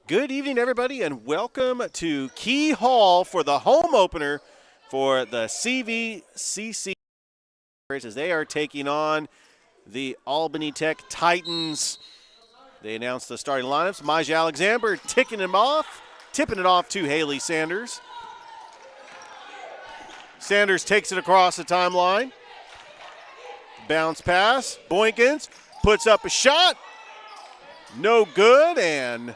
Good evening, everybody, and welcome to Key Hall for the home opener for the CVCC as they are taking on the Albany Tech Titans. They announced the starting lineups. Maja Alexander tipping it off to Haley Sanders. Sanders takes it across the timeline. Bounce pass. Boykins puts up a shot. No good, and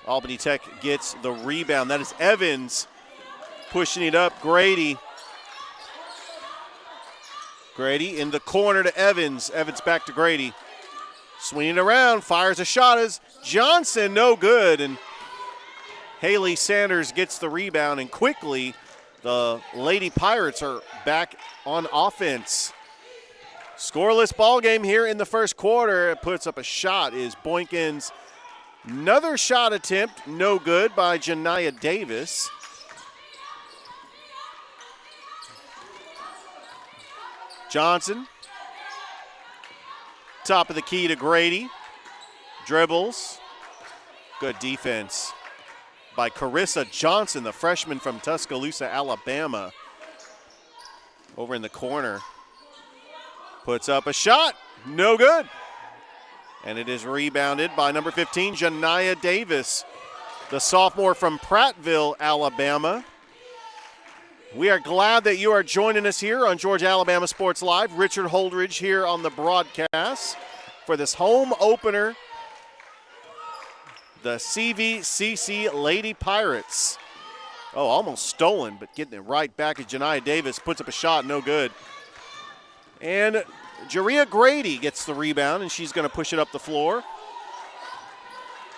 Albany Tech gets the rebound. That is Evans pushing it up. Grady in the corner to Evans. Evans back to Grady. Swinging around, fires a shot as Johnson, no good. And Haley Sanders gets the rebound, and quickly the Lady Pirates are back on offense. Scoreless ball game here in the first quarter. It puts up a shot is Boykins. Another shot attempt, no good by Janiah Davis. Johnson, top of the key to Grady. Dribbles. Good defense by Carissa Johnson, the freshman from Tuscaloosa, Alabama. Over in the corner. Puts up a shot, no good. And it is rebounded by number 15, Janiah Davis, the sophomore from Prattville, Alabama. We are glad that you are joining us here on Georgia Alabama Sports Live. Richard Holdridge here on the broadcast for this home opener. The CVCC Lady Pirates. Oh, almost stolen, but getting it right back as Janiah Davis puts up a shot, no good. And Jaria Grady gets the rebound, and she's going to push it up the floor.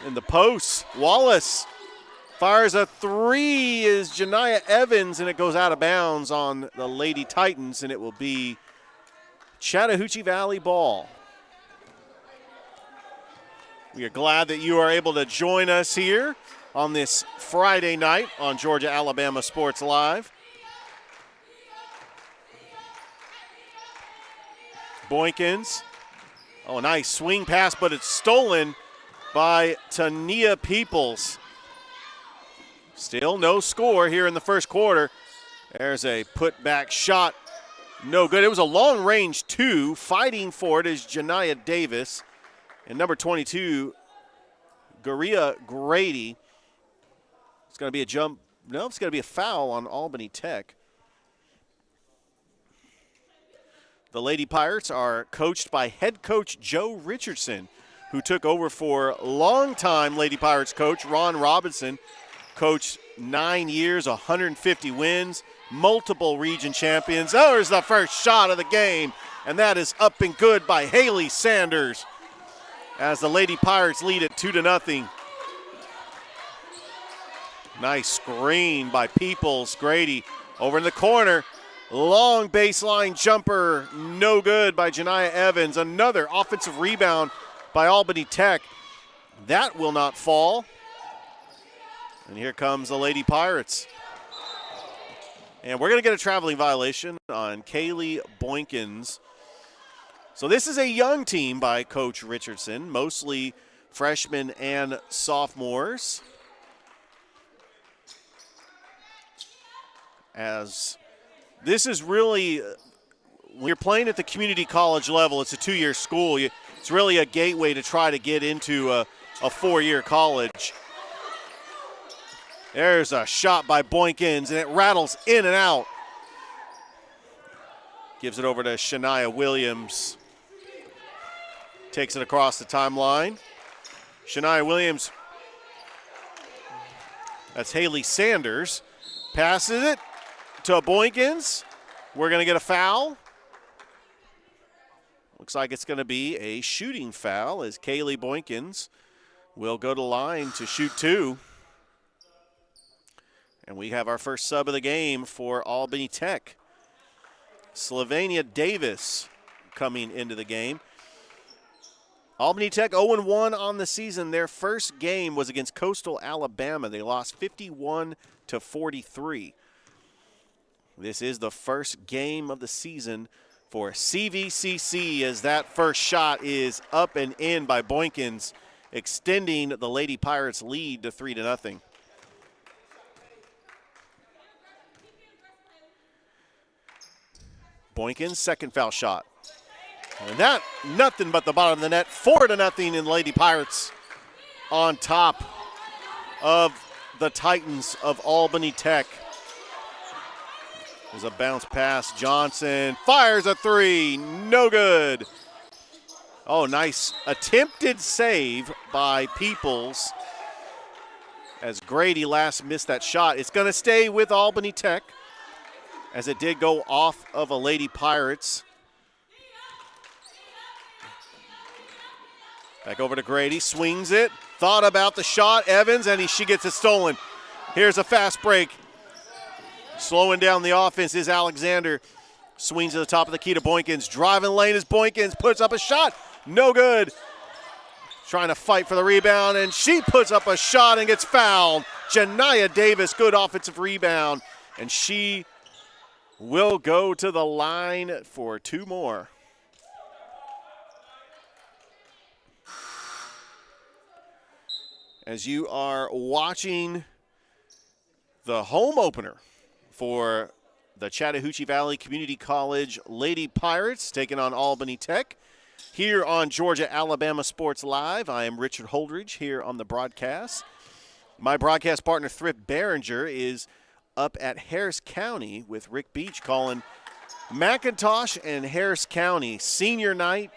In the post, Wallace fires a three is Janiah Evans, and it goes out of bounds on the Lady Titans, and it will be Chattahoochee Valley ball. We are glad that you are able to join us here on this Friday night on Georgia Alabama Sports Live. Boykins. Oh, nice swing pass, but it's stolen by Tania Peoples. Still no score here in the first quarter. There's a putback shot. No good. It was a long range two. Fighting for it is Janiah Davis. And number 22, Garia Grady. It's going to be a jump. No, it's going to be a foul on Albany Tech. The Lady Pirates are coached by head coach Joe Richardson, who took over for longtime Lady Pirates coach Ron Robinson. Coached 9 years, 150 wins, multiple region champions. There's the first shot of the game, and that is up and good by Haley Sanders as the Lady Pirates lead it 2-0. Nice screen by Peoples. Grady over in the corner. Long baseline jumper, no good by Janiah Evans. Another offensive rebound by Albany Tech. That will not fall. And here comes the Lady Pirates. And we're going to get a traveling violation on Kaylee Boykins. So this is a young team by Coach Richardson, mostly freshmen and sophomores. As this is really, when you're playing at the community college level, it's a 2-year school. It's really a gateway to try to get into a 4-year college. There's a shot by Boykins, and it rattles in and out. Gives it over to Shania Williams. Takes it across the timeline. Shania Williams. That's Haley Sanders. Passes it to Boykins. We're going to get a foul. Looks like it's going to be a shooting foul as Kaylee Boykins will go to the line to shoot two. And we have our first sub of the game for Albany Tech. Slovenia Davis coming into the game. Albany Tech 0-1 on the season. Their first game was against Coastal Alabama. They lost 51-43. This is the first game of the season for CVCC as that first shot is up and in by Boykins. extending the Lady Pirates' lead to 3-0. Boykins, second foul shot. And that, nothing but the bottom of the net. 4-0 in Lady Pirates on top of the Titans of Albany Tech. There's a bounce pass. Johnson fires a three. No good. Oh, nice attempted save by Peoples as Grady last missed that shot. It's going to stay with Albany Tech as it did go off of a Lady Pirates. Back over to Grady, swings it, thought about the shot, Evans, and she gets it stolen. Here's a fast break. Slowing down the offense is Alexander. Swings to the top of the key to Boykins. Driving lane is Boykins, puts up a shot. No good. Trying to fight for the rebound, and she puts up a shot and gets fouled. Janiyah Davis, good offensive rebound, and she will go to the line for two more. As you are watching the home opener for the Chattahoochee Valley Community College Lady Pirates taking on Albany Tech here on Georgia-Alabama Sports Live. I am Richard Holdridge here on the broadcast. My broadcast partner, Thrift Behringer, is up at Harris County with Rick Beach calling McIntosh and Harris County senior night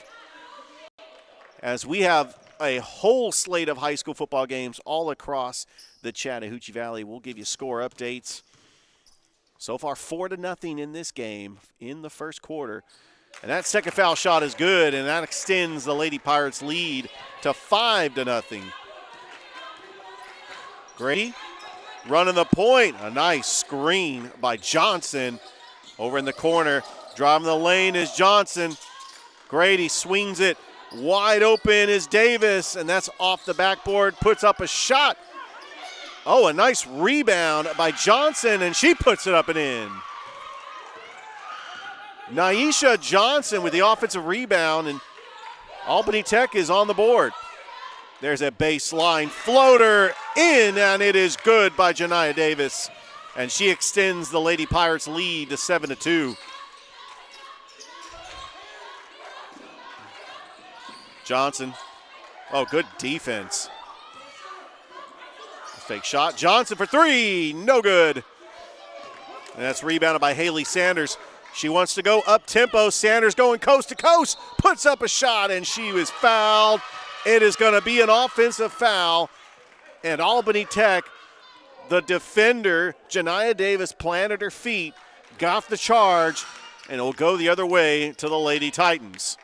as we have a whole slate of high school football games all across the Chattahoochee Valley. We'll give you score updates. So far, 4-0 in this game in the first quarter. And that second foul shot is good, and that extends the Lady Pirates' lead to 5-0. Grady running the point. A nice screen by Johnson over in the corner. Driving the lane is Johnson. Grady swings it. Wide open is Davis, and that's off the backboard, puts up a shot. Oh, a nice rebound by Johnson, and she puts it up and in. Naisha Johnson with the offensive rebound, and Albany Tech is on the board. There's a baseline floater in, and it is good by Janiyah Davis, and she extends the Lady Pirates' lead to 7-2. Johnson. Oh, good defense. Fake shot. Johnson for three. No good. And that's rebounded by Haley Sanders. She wants to go up tempo. Sanders going coast to coast. Puts up a shot, and she was fouled. It is going to be an offensive foul. And Albany Tech, the defender, Janiyah Davis, planted her feet, got the charge, and it will go the other way to the Lady Titans.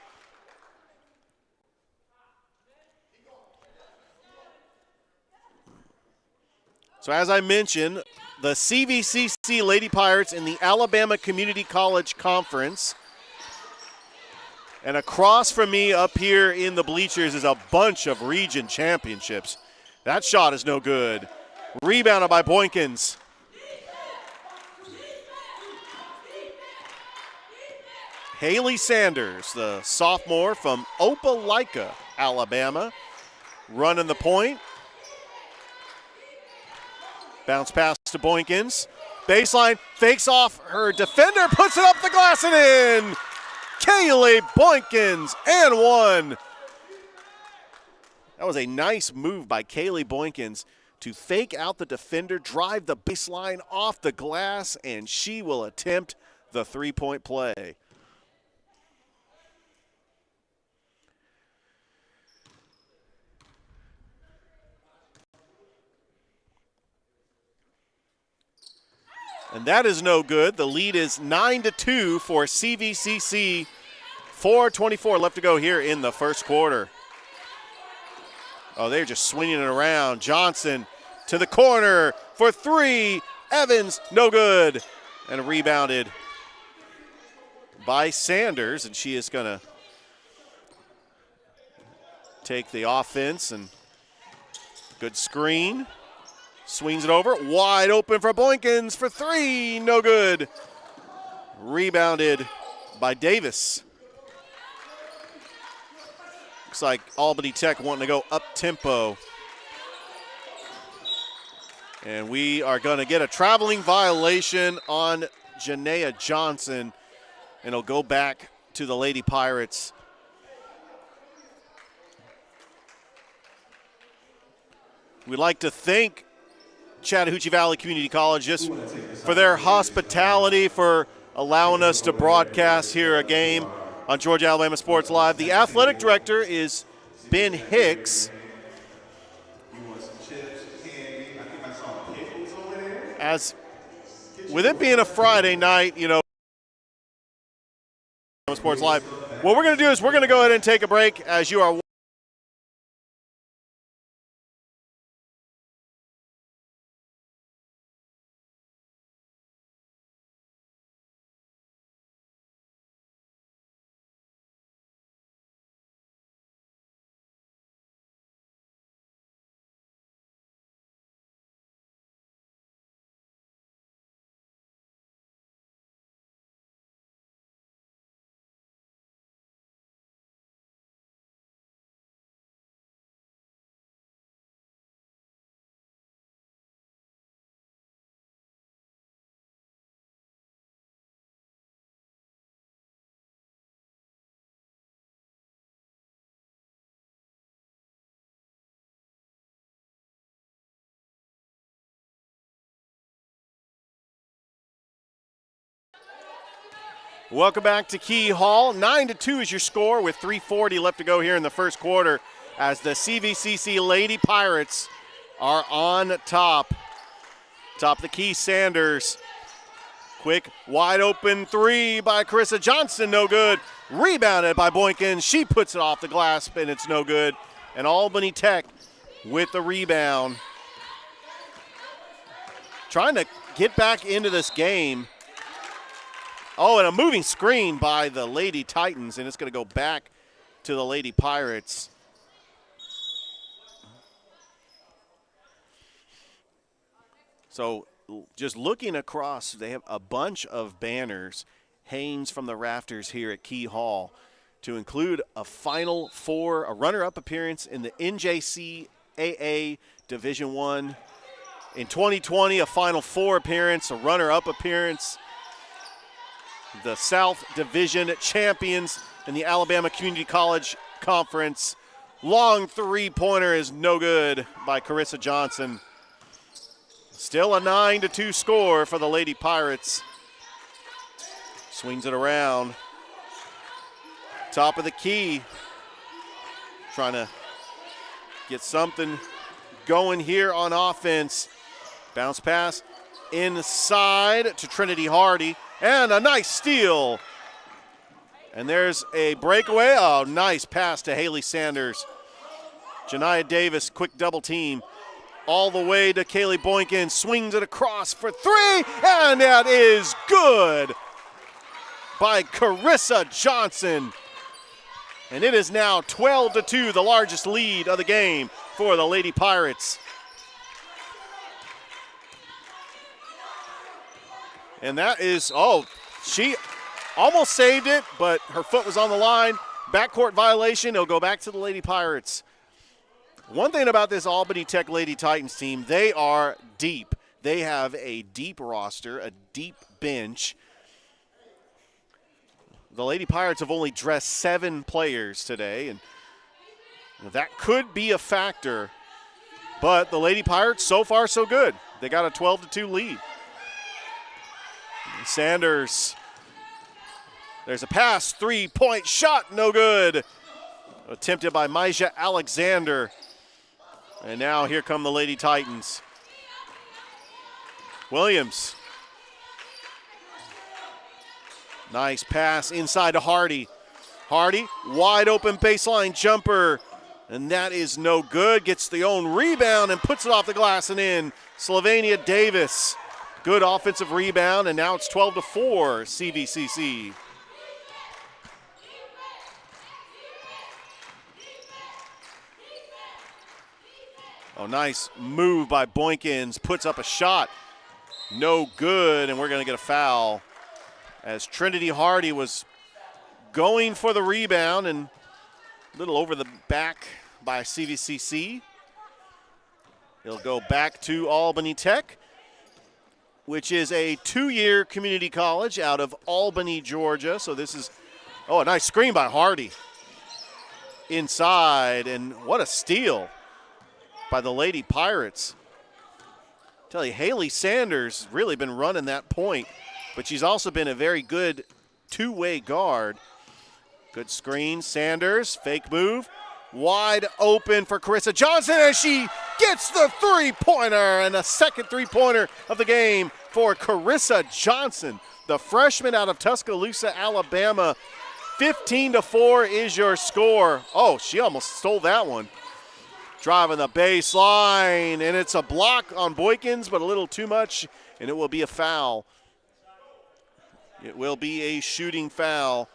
So as I mentioned, the CVCC Lady Pirates in the Alabama Community College Conference. And across from me up here in the bleachers is a bunch of region championships. That shot is no good. Rebounded by Boykins. Haley Sanders, the sophomore from Opelika, Alabama, running the point. Bounce pass to Boykins. Baseline, fakes off her defender, puts it up the glass and in. Kaylee Boykins and one. That was a nice move by Kaylee Boykins to fake out the defender, drive the baseline off the glass, and she will attempt the three-point play. And that is no good. The lead is 9-2 for CVCC. 4:24 left to go here in the first quarter. Oh, they're just swinging it around. Johnson to the corner for three. Evans, no good. And rebounded by Sanders, and she is going to take the offense and good screen. Swings it over, wide open for Boykins for three, no good. Rebounded by Davis. Looks like Albany Tech wanting to go up-tempo. And we are going to get a traveling violation on Janaea Johnson, and it'll go back to the Lady Pirates. We'd like to thank Chattahoochee Valley Community College just for their hospitality, for allowing us to broadcast here a game on Georgia Alabama Sports Live. The athletic director is Ben Hicks. As with it being a Friday night, Sports Live, what we're going to do is we're going to go ahead and take a break as you are. Welcome back to Key Hall. 9-2 is your score with 3:40 left to go here in the first quarter as the CVCC Lady Pirates are on top. Top of the key, Sanders. Quick, wide open three by Carissa Johnson, no good. Rebounded by Boykins. She puts it off the glass, and it's no good. And Albany Tech with the rebound. Trying to get back into this game. Oh, and a moving screen by the Lady Titans, and it's going to go back to the Lady Pirates. So just looking across, they have a bunch of banners, hanging from the rafters here at Key Hall, to include a Final Four, a runner-up appearance in the NJCAA Division I. In 2020, a Final Four appearance, a runner-up appearance. The South Division champions in the Alabama Community College Conference. Long three-pointer is no good by Carissa Johnson. Still a 9-2 score for the Lady Pirates. Swings it around. Top of the key. Trying to get something going here on offense. Bounce pass inside to Trinity Hardy. And a nice steal. And there's a breakaway. Oh, nice pass to Haley Sanders. Janiah Davis, quick double team. All the way to Kaylee Boykins. Swings it across for three. And that is good by Carissa Johnson. And it is now 12-2, the largest lead of the game for the Lady Pirates. And that is, she almost saved it, but her foot was on the line. Backcourt violation. It'll go back to the Lady Pirates. One thing about this Albany Tech Lady Titans team, they are deep. They have a deep roster, a deep bench. The Lady Pirates have only dressed 7 players today, and that could be a factor. But the Lady Pirates, so far, so good. They got a 12-2 lead. Sanders, there's a pass, three-point shot, no good. Attempted by Maisha Alexander. And now here come the Lady Titans. Williams. Nice pass inside to Hardy. Hardy, wide open baseline jumper. And that is no good. Gets the own rebound and puts it off the glass and in. Slovenia Davis. Good offensive rebound, and now it's 12-4 CVCC. Oh, nice move by Boykins. Puts up a shot. No good, and we're going to get a foul as Trinity Hardy was going for the rebound, and little over the back by CVCC. It'll go back to Albany Tech, which is a 2-year community college out of Albany, Georgia. So this is, a nice screen by Hardy. Inside, and what a steal by the Lady Pirates. Tell you, Haley Sanders really been running that point, but she's also been a very good two-way guard. Good screen, Sanders, fake move, wide open for Carissa Johnson, and she gets the three-pointer, and the second three-pointer of the game for Carissa Johnson, the freshman out of Tuscaloosa, Alabama. 15-4 is your score. Oh, she almost stole that one. Driving the baseline, and it's a block on Boykins, but a little too much, and it will be a foul. It will be a shooting foul.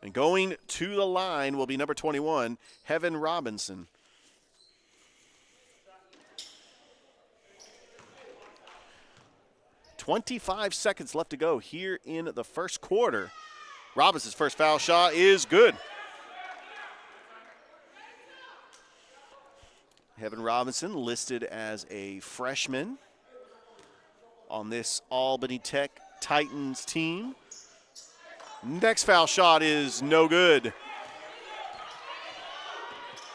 And going to the line will be number 21, Heaven Robinson. .25 seconds left to go here in the first quarter. Robinson's first foul shot is good. Heaven Robinson listed as a freshman on this Albany Tech Titans team. Next foul shot is no good.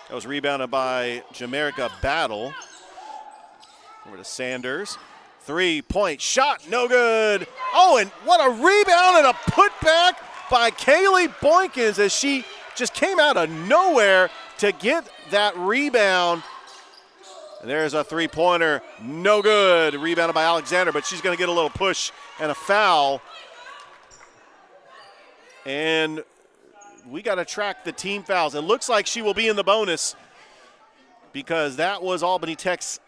That was rebounded by Jamaica Battle. Over to Sanders. Three-point shot, no good. Oh, and what a rebound and a putback by Kaylee Boykins as she just came out of nowhere to get that rebound. And there's a three-pointer, no good. Rebounded by Alexander, but she's going to get a little push and a foul. And we got to track the team fouls. It looks like she will be in the bonus because that was Albany Tech's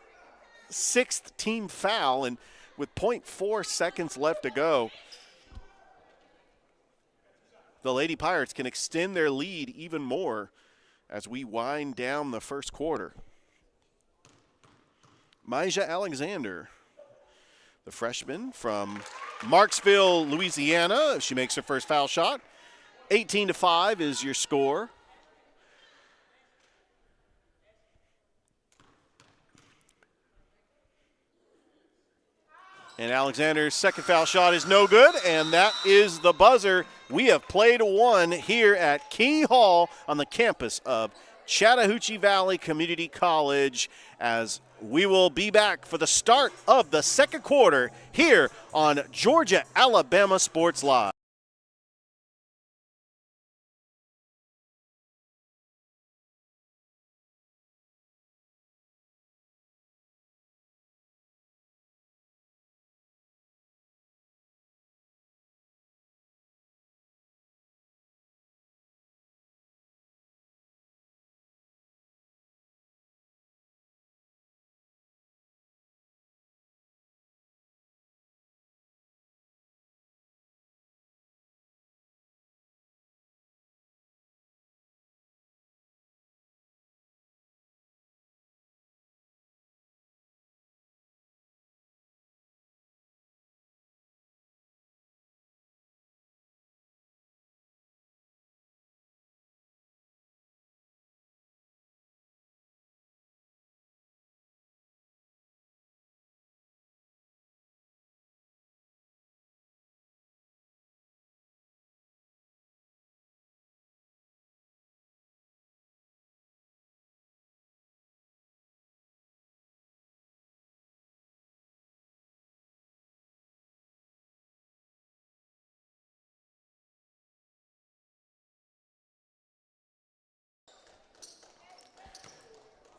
6th team foul, and with 0.4 seconds left to go, the Lady Pirates can extend their lead even more as we wind down the first quarter. Maija Alexander, the freshman from Marksville, Louisiana, she makes her first foul shot. 18-5 is your score. And Alexander's second foul shot is no good, and that is the buzzer. We have played one here at Key Hall on the campus of Chattahoochee Valley Community College, as we will be back for the start of the second quarter here on Georgia Alabama Sports Live.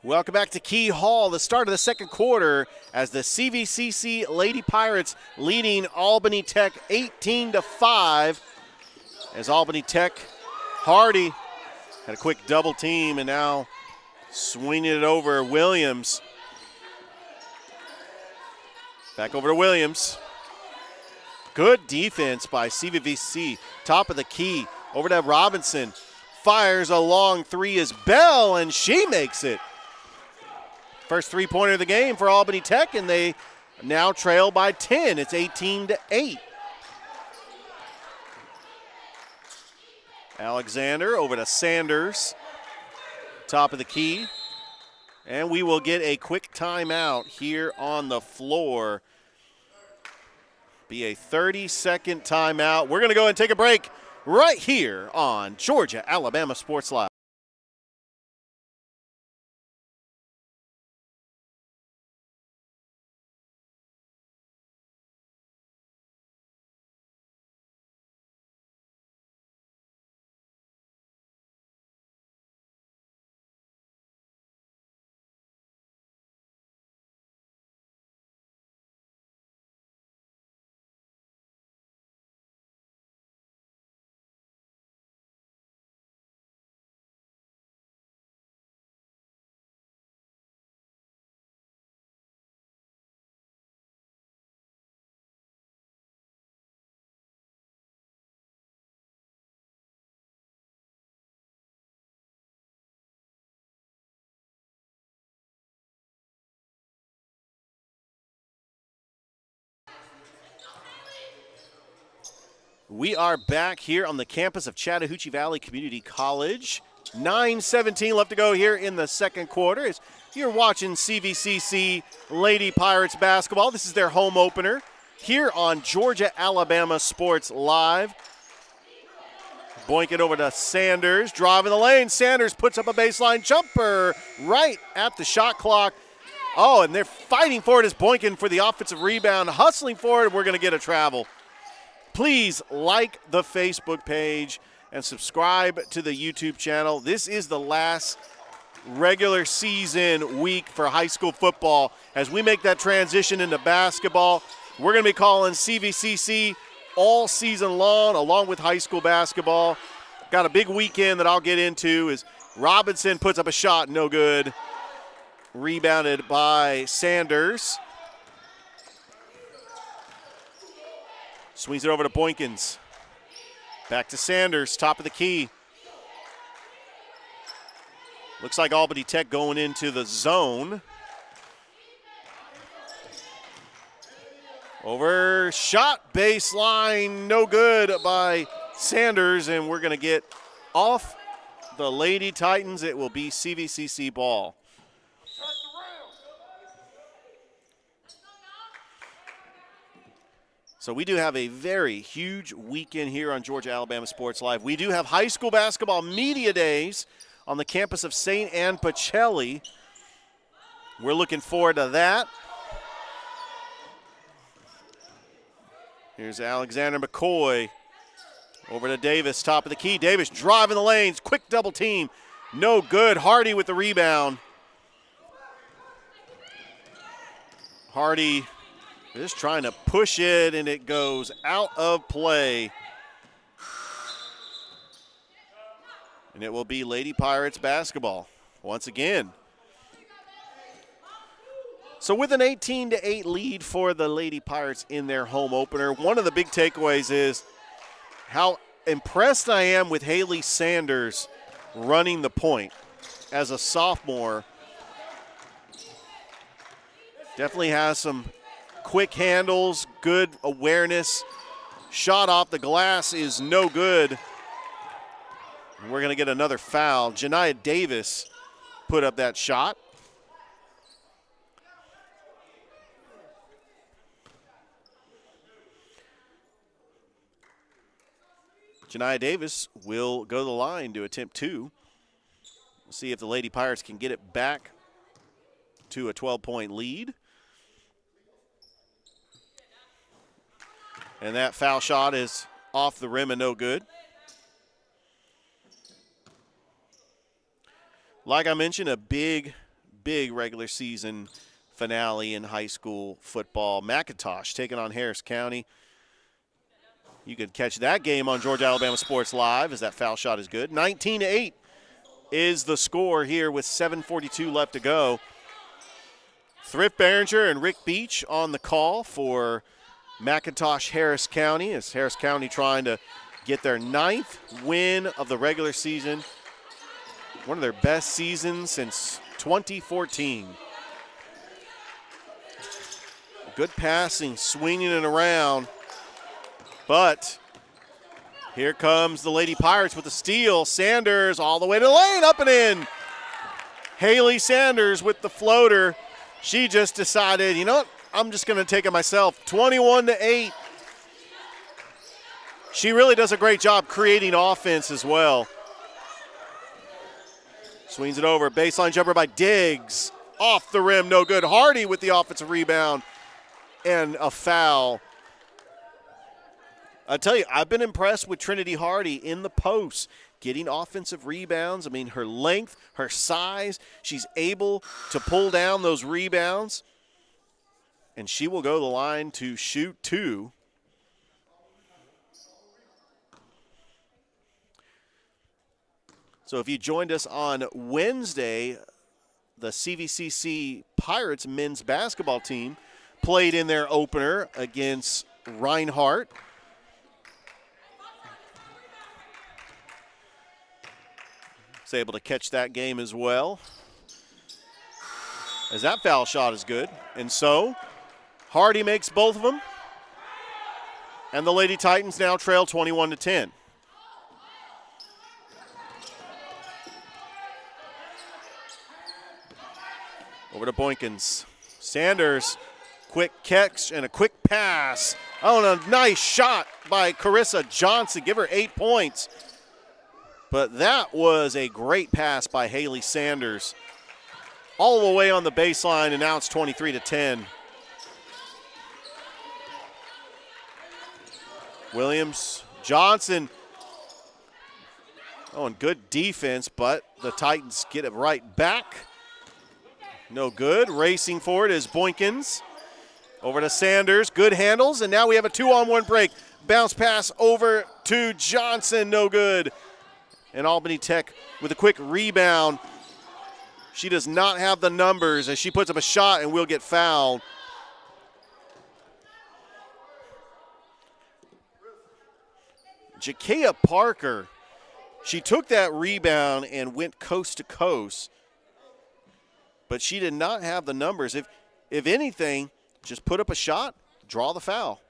Welcome back to Key Hall, the start of the second quarter as the CVCC Lady Pirates leading Albany Tech 18-5. As Albany Tech, Hardy had a quick double team and now swinging it over Williams. Back over to Williams. Good defense by CVCC, top of the key. Over to Robinson, fires a long three is Bell, and she makes it. First three-pointer of the game for Albany Tech, and they now trail by 10. It's 18-8. Alexander over to Sanders. Top of the key. And we will get a quick timeout here on the floor. Be a 30-second timeout. We're going to go and take a break right here on Georgia Alabama Sports Live. We are back here on the campus of Chattahoochee Valley Community College. 9:17 left to go here in the second quarter. As you're watching CVCC Lady Pirates basketball, this is their home opener here on Georgia Alabama Sports Live. Boink it over to Sanders, driving the lane. Sanders puts up a baseline jumper right at the shot clock. Oh, and they're fighting for it as Boynton for the offensive rebound, hustling for it. We're going to get a travel. Please like the Facebook page and subscribe to the YouTube channel. This is the last regular season week for high school football. As we make that transition into basketball, we're going to be calling CVCC all season long, along with high school basketball. Got a big weekend that I'll get into as Robinson puts up a shot, no good. Rebounded by Sanders. Swings it over to Boykins. Back to Sanders, top of the key. Looks like Albany Tech going into the zone. Over shot baseline, no good by Sanders, and we're going to get off the Lady Titans. It will be CVCC ball. So we do have a very huge weekend here on Georgia Alabama Sports Live. We do have high school basketball media days on the campus of St. Anne Pacelli. We're looking forward to that. Here's Alexander McCoy over to Davis, top of the key. Davis driving the lanes, quick double team. No good. Hardy with the rebound. Hardy just trying to push it, and it goes out of play. And it will be Lady Pirates basketball once again. So with an 18-8 lead for the Lady Pirates in their home opener, one of the big takeaways is how impressed I am with Haley Sanders running the point as a sophomore. Definitely has some quick handles, good awareness. Shot off the glass is no good. We're going to get another foul. Janiah Davis put up that shot. Janiah Davis will go to the line to attempt two. We'll see if the Lady Pirates can get it back to a 12-point lead. And that foul shot is off the rim and no good. Like I mentioned, a big regular season finale in high school football. McIntosh taking on Harris County. You can catch that game on Georgia Alabama Sports Live as that foul shot is good. 19-8 is the score here with 7:42 left to go. Thrift Behringer and Rick Beach on the call for McIntosh Harris County, as Harris County trying to get their 9th win of the regular season. One of their best seasons since 2014. Good passing, swinging it around, but Here comes the Lady Pirates with the steal. Sanders all the way to the lane, up and in. Haley Sanders with the floater. She just decided, you know what, I'm just going to take it myself. 21-8. She really does a great job creating offense as well. Swings it over. Baseline jumper by Diggs. Off the rim, no good. Hardy with the offensive rebound and a foul. I tell you, I've been impressed with Trinity Hardy in the post, getting offensive rebounds. I mean, her length, her size, she's able to pull down those rebounds. And she will go to the line to shoot 2. So if you joined us on Wednesday, the CVCC Pirates men's basketball team played in their opener against Reinhardt. Was able to catch that game as well, as that foul shot is good. And so Hardy makes both of them, and the Lady Titans now trail 21-10. Over to Boykins. Sanders, quick catch and a quick pass. Oh, and a nice shot by Carissa Johnson. Give her 8 points. But that was a great pass by Haley Sanders. All the way on the baseline, and now it's 23-10. Williams, Johnson. Oh, and good defense, but the Titans get it right back. No good. Racing for it is Boykins. Over to Sanders. Good handles, and now we have a 2-on-1 break. Bounce pass over to Johnson. No good. And Albany Tech with a quick rebound. She does not have the numbers as she puts up a shot and will get fouled. Jakea Parker, she took that rebound and went coast to coast, but she did not have the numbers. If anything, just put up a shot, draw the foul.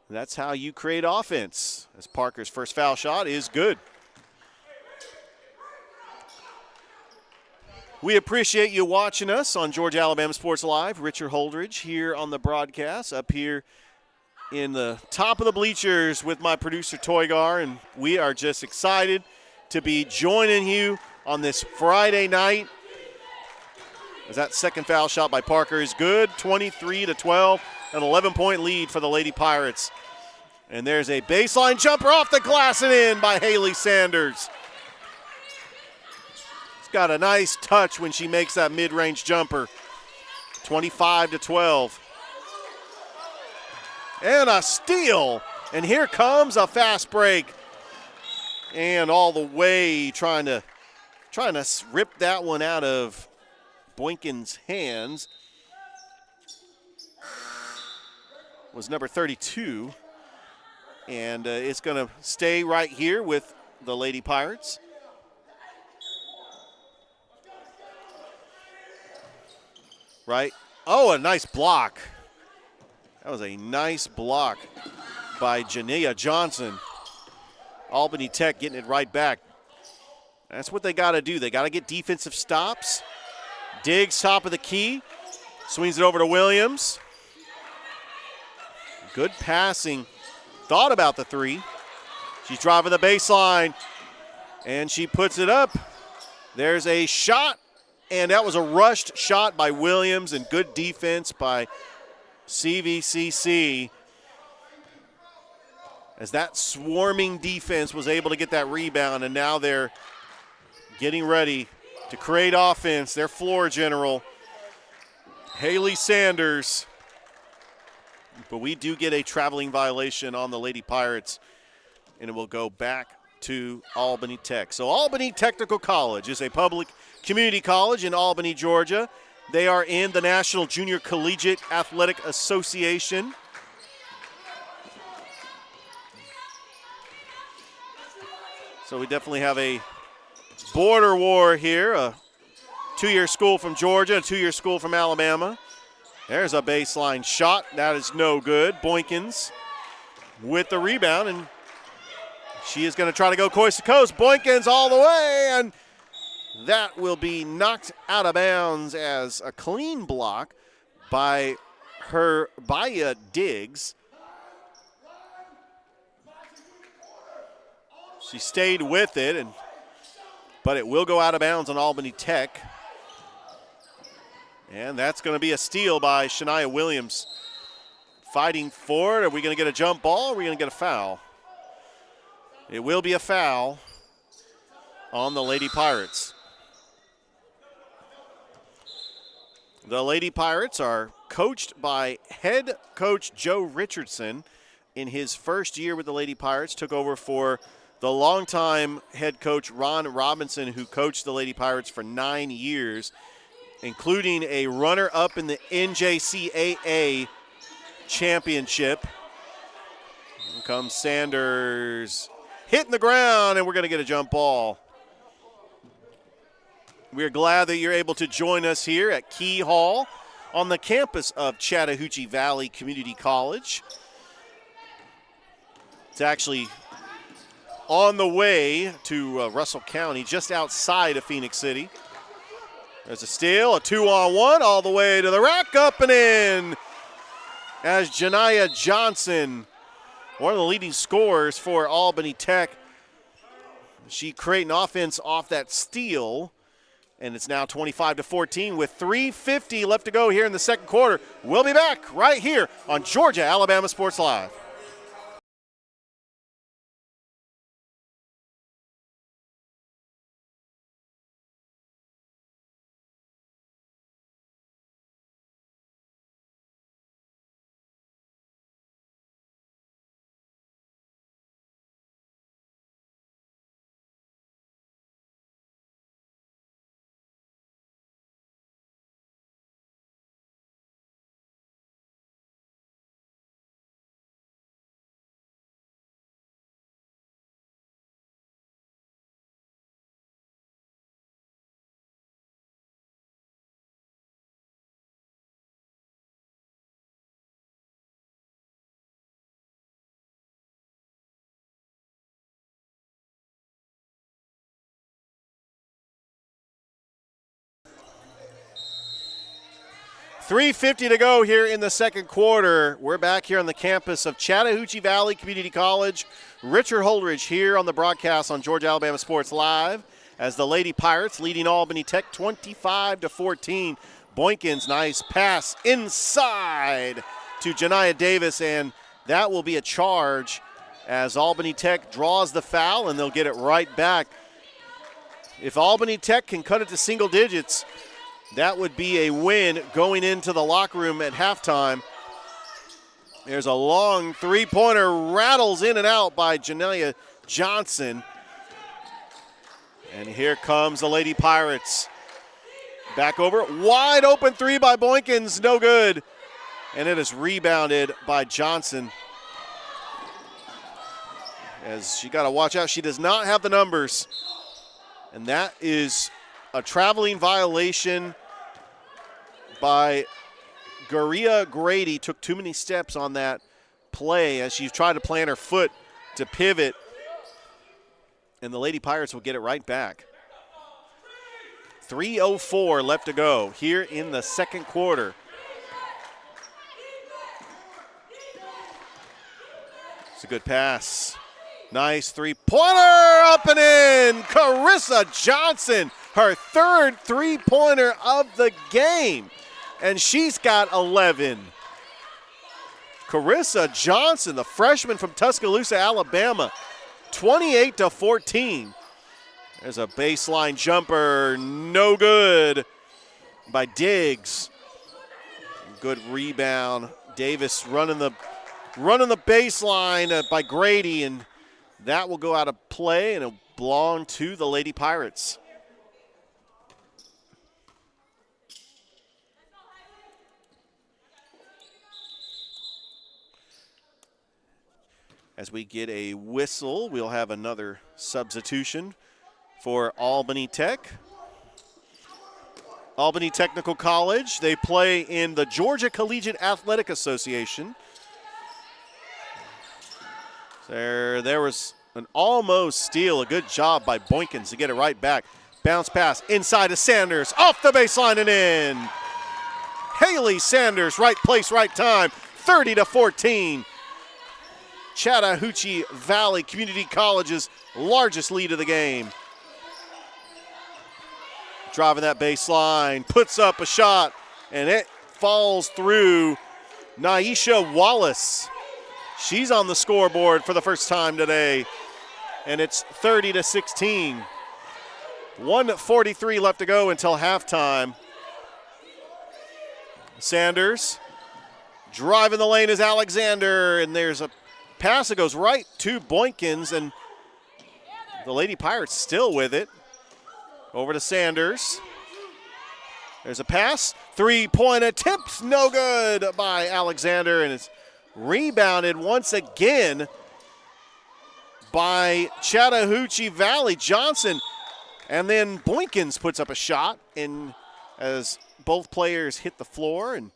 That's how you create offense, as Parker's first foul shot is good. We appreciate you watching us on Georgia Alabama Sports Live. Richard Holdridge here on the broadcast, up here in the top of the bleachers with my producer Toygar, and we are just excited to be joining you on this Friday night. As that second foul shot by Parker is good, 23-12, an 11-point lead for the Lady Pirates. And there's a baseline jumper off the glass and in by Haley Sanders. It's got a nice touch when she makes that mid-range jumper. 25-12. And a steal. And here comes a fast break. And all the way trying to rip that one out of Boykins' hands was number 32. And it's going to stay right here with the Lady Pirates. Right. Oh, a nice block. That was a nice block by Jania Johnson. Albany Tech getting it right back. That's what they got to do. They got to get defensive stops. Diggs, top of the key. Swings it over to Williams. Good passing. Thought about the three. She's driving the baseline, and she puts it up. There's a shot, and that was a rushed shot by Williams, and good defense by CVCC. As that swarming defense was able to get that rebound, and now they're getting ready to create offense. Their floor general, Haley Sanders. But we do get a traveling violation on the Lady Pirates, and it will go back to Albany Tech. So Albany Technical College is a public community college in Albany, Georgia. They are in the National Junior Collegiate Athletic Association. So we definitely have a border war here, a two-year school from Georgia, a two-year school from Alabama. There's a baseline shot. That is no good. Boykins with the rebound, and she is going to try to go coast to coast. Boykins all the way, and that will be knocked out of bounds as a clean block by Baya Diggs. She stayed with it, but it will go out of bounds on Albany Tech. And that's going to be a steal by Shania Williams. Fighting for it. Are we going to get a jump ball, or are we going to get a foul? It will be a foul on the Lady Pirates. The Lady Pirates are coached by head coach Joe Richardson. In his first year with the Lady Pirates, took over for the longtime head coach Ron Robinson, who coached the Lady Pirates for 9 years, including a runner-up in the NJCAA championship. Here comes Sanders, hitting the ground, and we're going to get a jump ball. We're glad that you're able to join us here at Key Hall on the campus of Chattahoochee Valley Community College. It's actually on the way to Russell County, just outside of Phoenix City. There's a steal, a 2-on-1, all the way to the rack, up and in. As Janiyah Johnson, one of the leading scorers for Albany Tech, she creating offense off that steal. And it's now 25-14 with 3:50 left to go here in the second quarter. We'll be back right here on Georgia Alabama Sports Live. .350 to go here in the second quarter. We're back here on the campus of Chattahoochee Valley Community College. Richard Holdridge here on the broadcast on Georgia Alabama Sports Live as the Lady Pirates leading Albany Tech 25-14. Boykins, nice pass inside to Janiyah Davis, and that will be a charge as Albany Tech draws the foul, and they'll get it right back. If Albany Tech can cut it to single digits, that would be a win going into the locker room at halftime. There's a long three-pointer, rattles in and out by Janiyah Johnson. And here comes the Lady Pirates. Back over, wide open three by Boykins, no good. And it is rebounded by Johnson. As she got to watch out, she does not have the numbers. And that is a traveling violation by Garia Grady. Took too many steps on that play as she tried to plant her foot to pivot. And the Lady Pirates will get it right back. 3:04 left to go here in the second quarter. It's a good pass. Nice three-pointer, up and in. Carissa Johnson, her third three-pointer of the game, and she's got 11. Carissa Johnson, the freshman from Tuscaloosa, Alabama, 28-14. There's a baseline jumper, no good by Diggs. Good rebound. Davis running the baseline by Grady, and that will go out of play, and it'll belong to the Lady Pirates. As we get a whistle, we'll have another substitution for Albany Tech. Albany Technical College, they play in the Georgia Collegiate Athletic Association. There was an almost steal. A good job by Boykins to get it right back. Bounce pass inside to Sanders. Off the baseline and in. Haley Sanders, right place, right time. 30-14. Chattahoochee Valley Community College's largest lead of the game. Driving that baseline, puts up a shot, and it falls through. Naisha Wallace. She's on the scoreboard for the first time today, and it's 30-16. 1:43 left to go until halftime. Sanders driving the lane is Alexander, and there's a pass that goes right to Boykins, and the Lady Pirates still with it. Over to Sanders. There's a pass. Three-point attempt, no good by Alexander, and it's rebounded once again by Chattahoochee Valley. Johnson, and then Boykins puts up a shot, and as both players hit the floor, and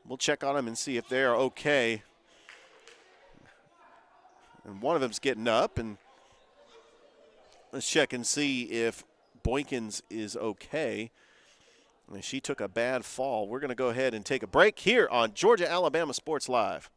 we'll check on them and see if they are okay. And one of them's getting up, and let's check and see if Boykins is okay. And she took a bad fall. We're going to go ahead and take a break here on Georgia Alabama Sports Live.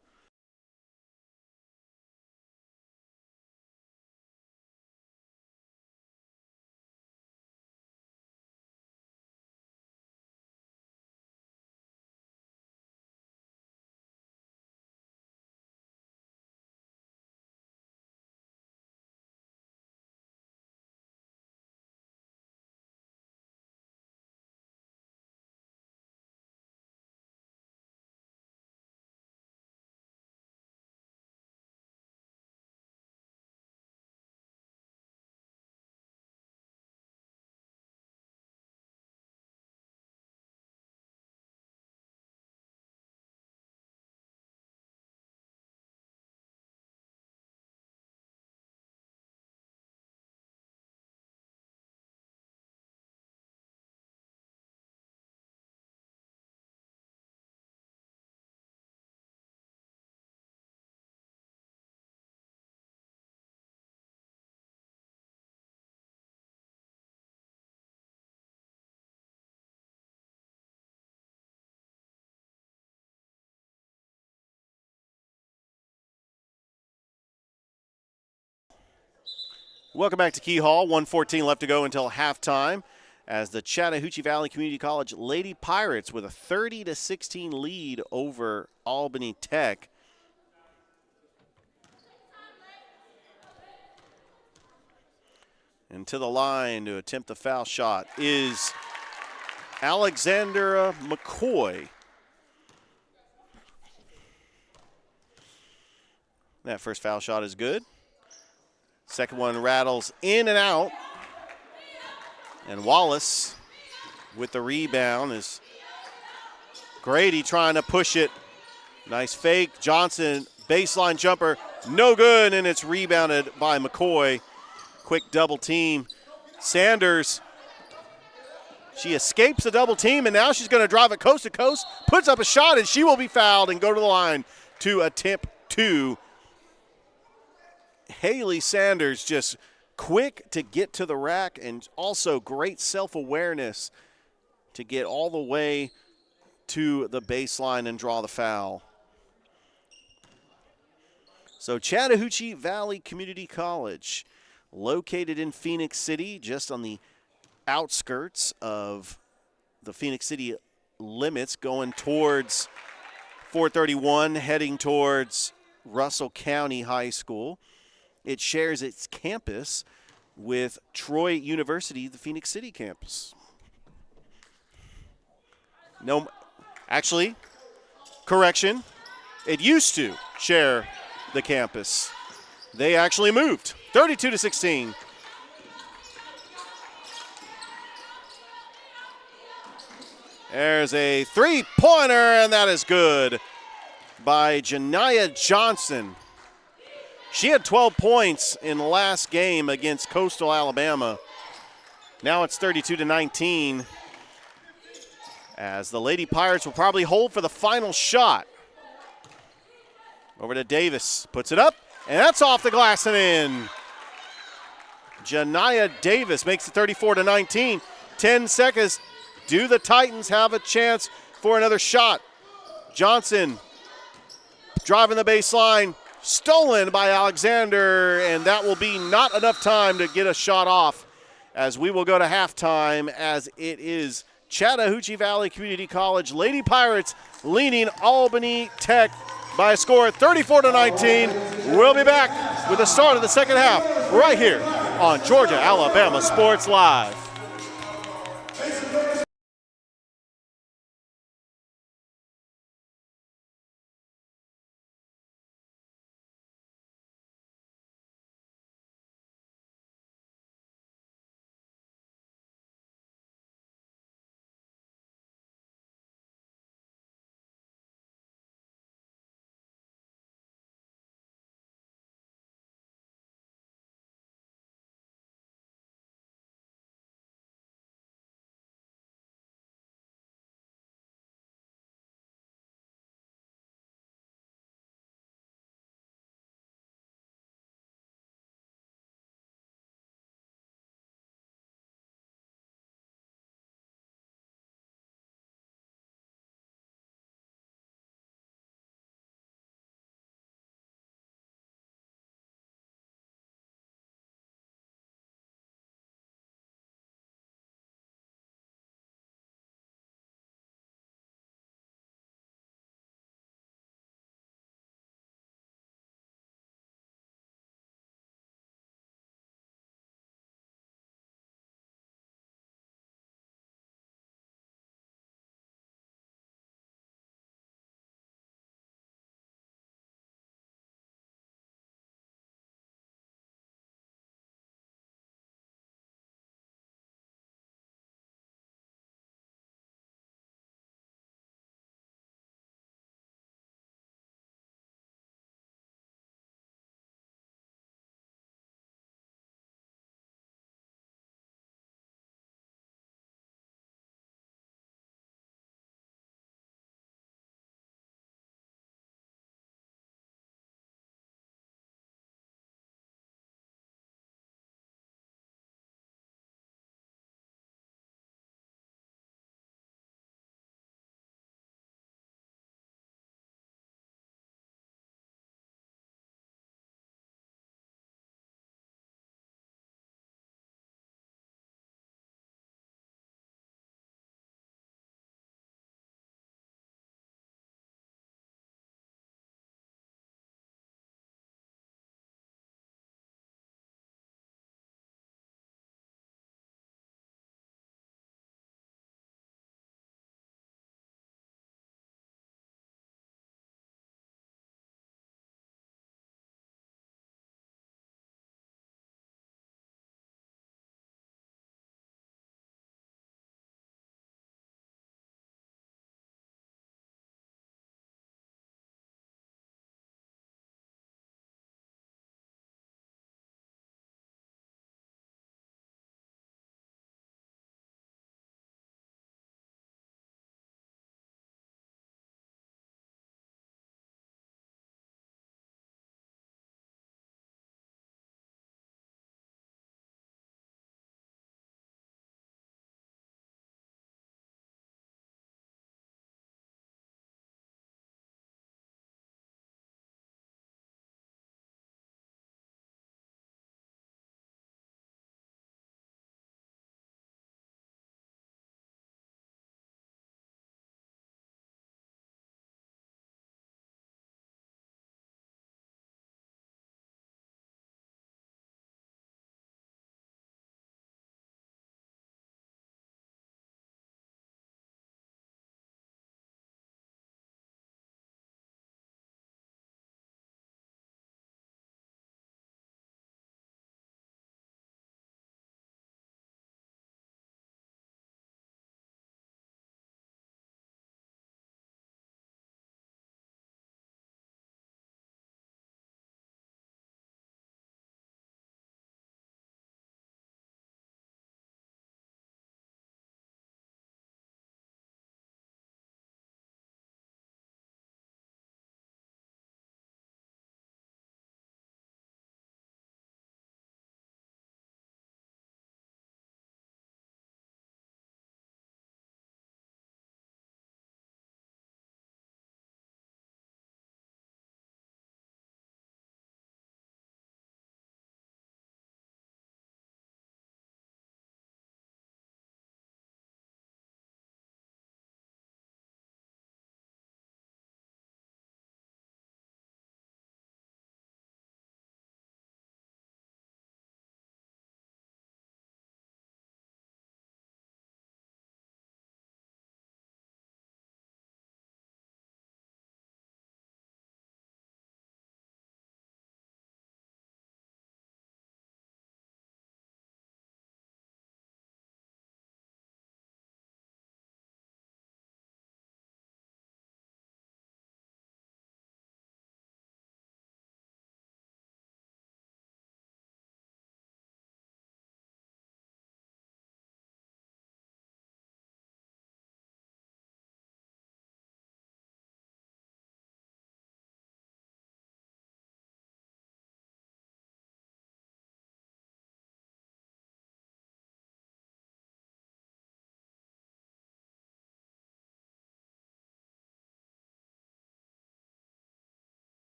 Welcome back to Key Hall. 1:14 left to go until halftime as the Chattahoochee Valley Community College Lady Pirates with a 30-16 lead over Albany Tech. And to the line to attempt the foul shot is Alexandra McCoy. That first foul shot is good. Second one rattles in and out. And Wallace with the rebound is Grady trying to push it. Nice fake. Johnson, baseline jumper, no good, and it's rebounded by McCoy. Quick double team. Sanders, she escapes the double team, and now she's going to drive it coast to coast, puts up a shot, and she will be fouled and go to the line to attempt two. Haley Sanders just quick to get to the rack and also great self-awareness to get all the way to the baseline and draw the foul. So Chattahoochee Valley Community College, located in Phoenix City, just on the outskirts of the Phoenix City limits, going towards 431, heading towards Russell County High School. It shares its campus with Troy University, the Phoenix City campus. No, actually, correction, it used to share the campus. They actually moved, 32-16. There's a three-pointer, and that is good by Janiah Johnson. She had 12 points in the last game against Coastal Alabama. Now it's 32-19 as the Lady Pirates will probably hold for the final shot. Over to Davis, puts it up, And that's off the glass and in. Janiyah Davis makes it 34-19. 10 seconds. Do the Titans have a chance for another shot? Johnson driving the baseline. Stolen by Alexander, and that will be not enough time to get a shot off as we will go to halftime, as it is Chattahoochee Valley Community College Lady Pirates leading Albany Tech by a score of 34-19. We'll be back with the start of the second half right here on Georgia Alabama Sports Live.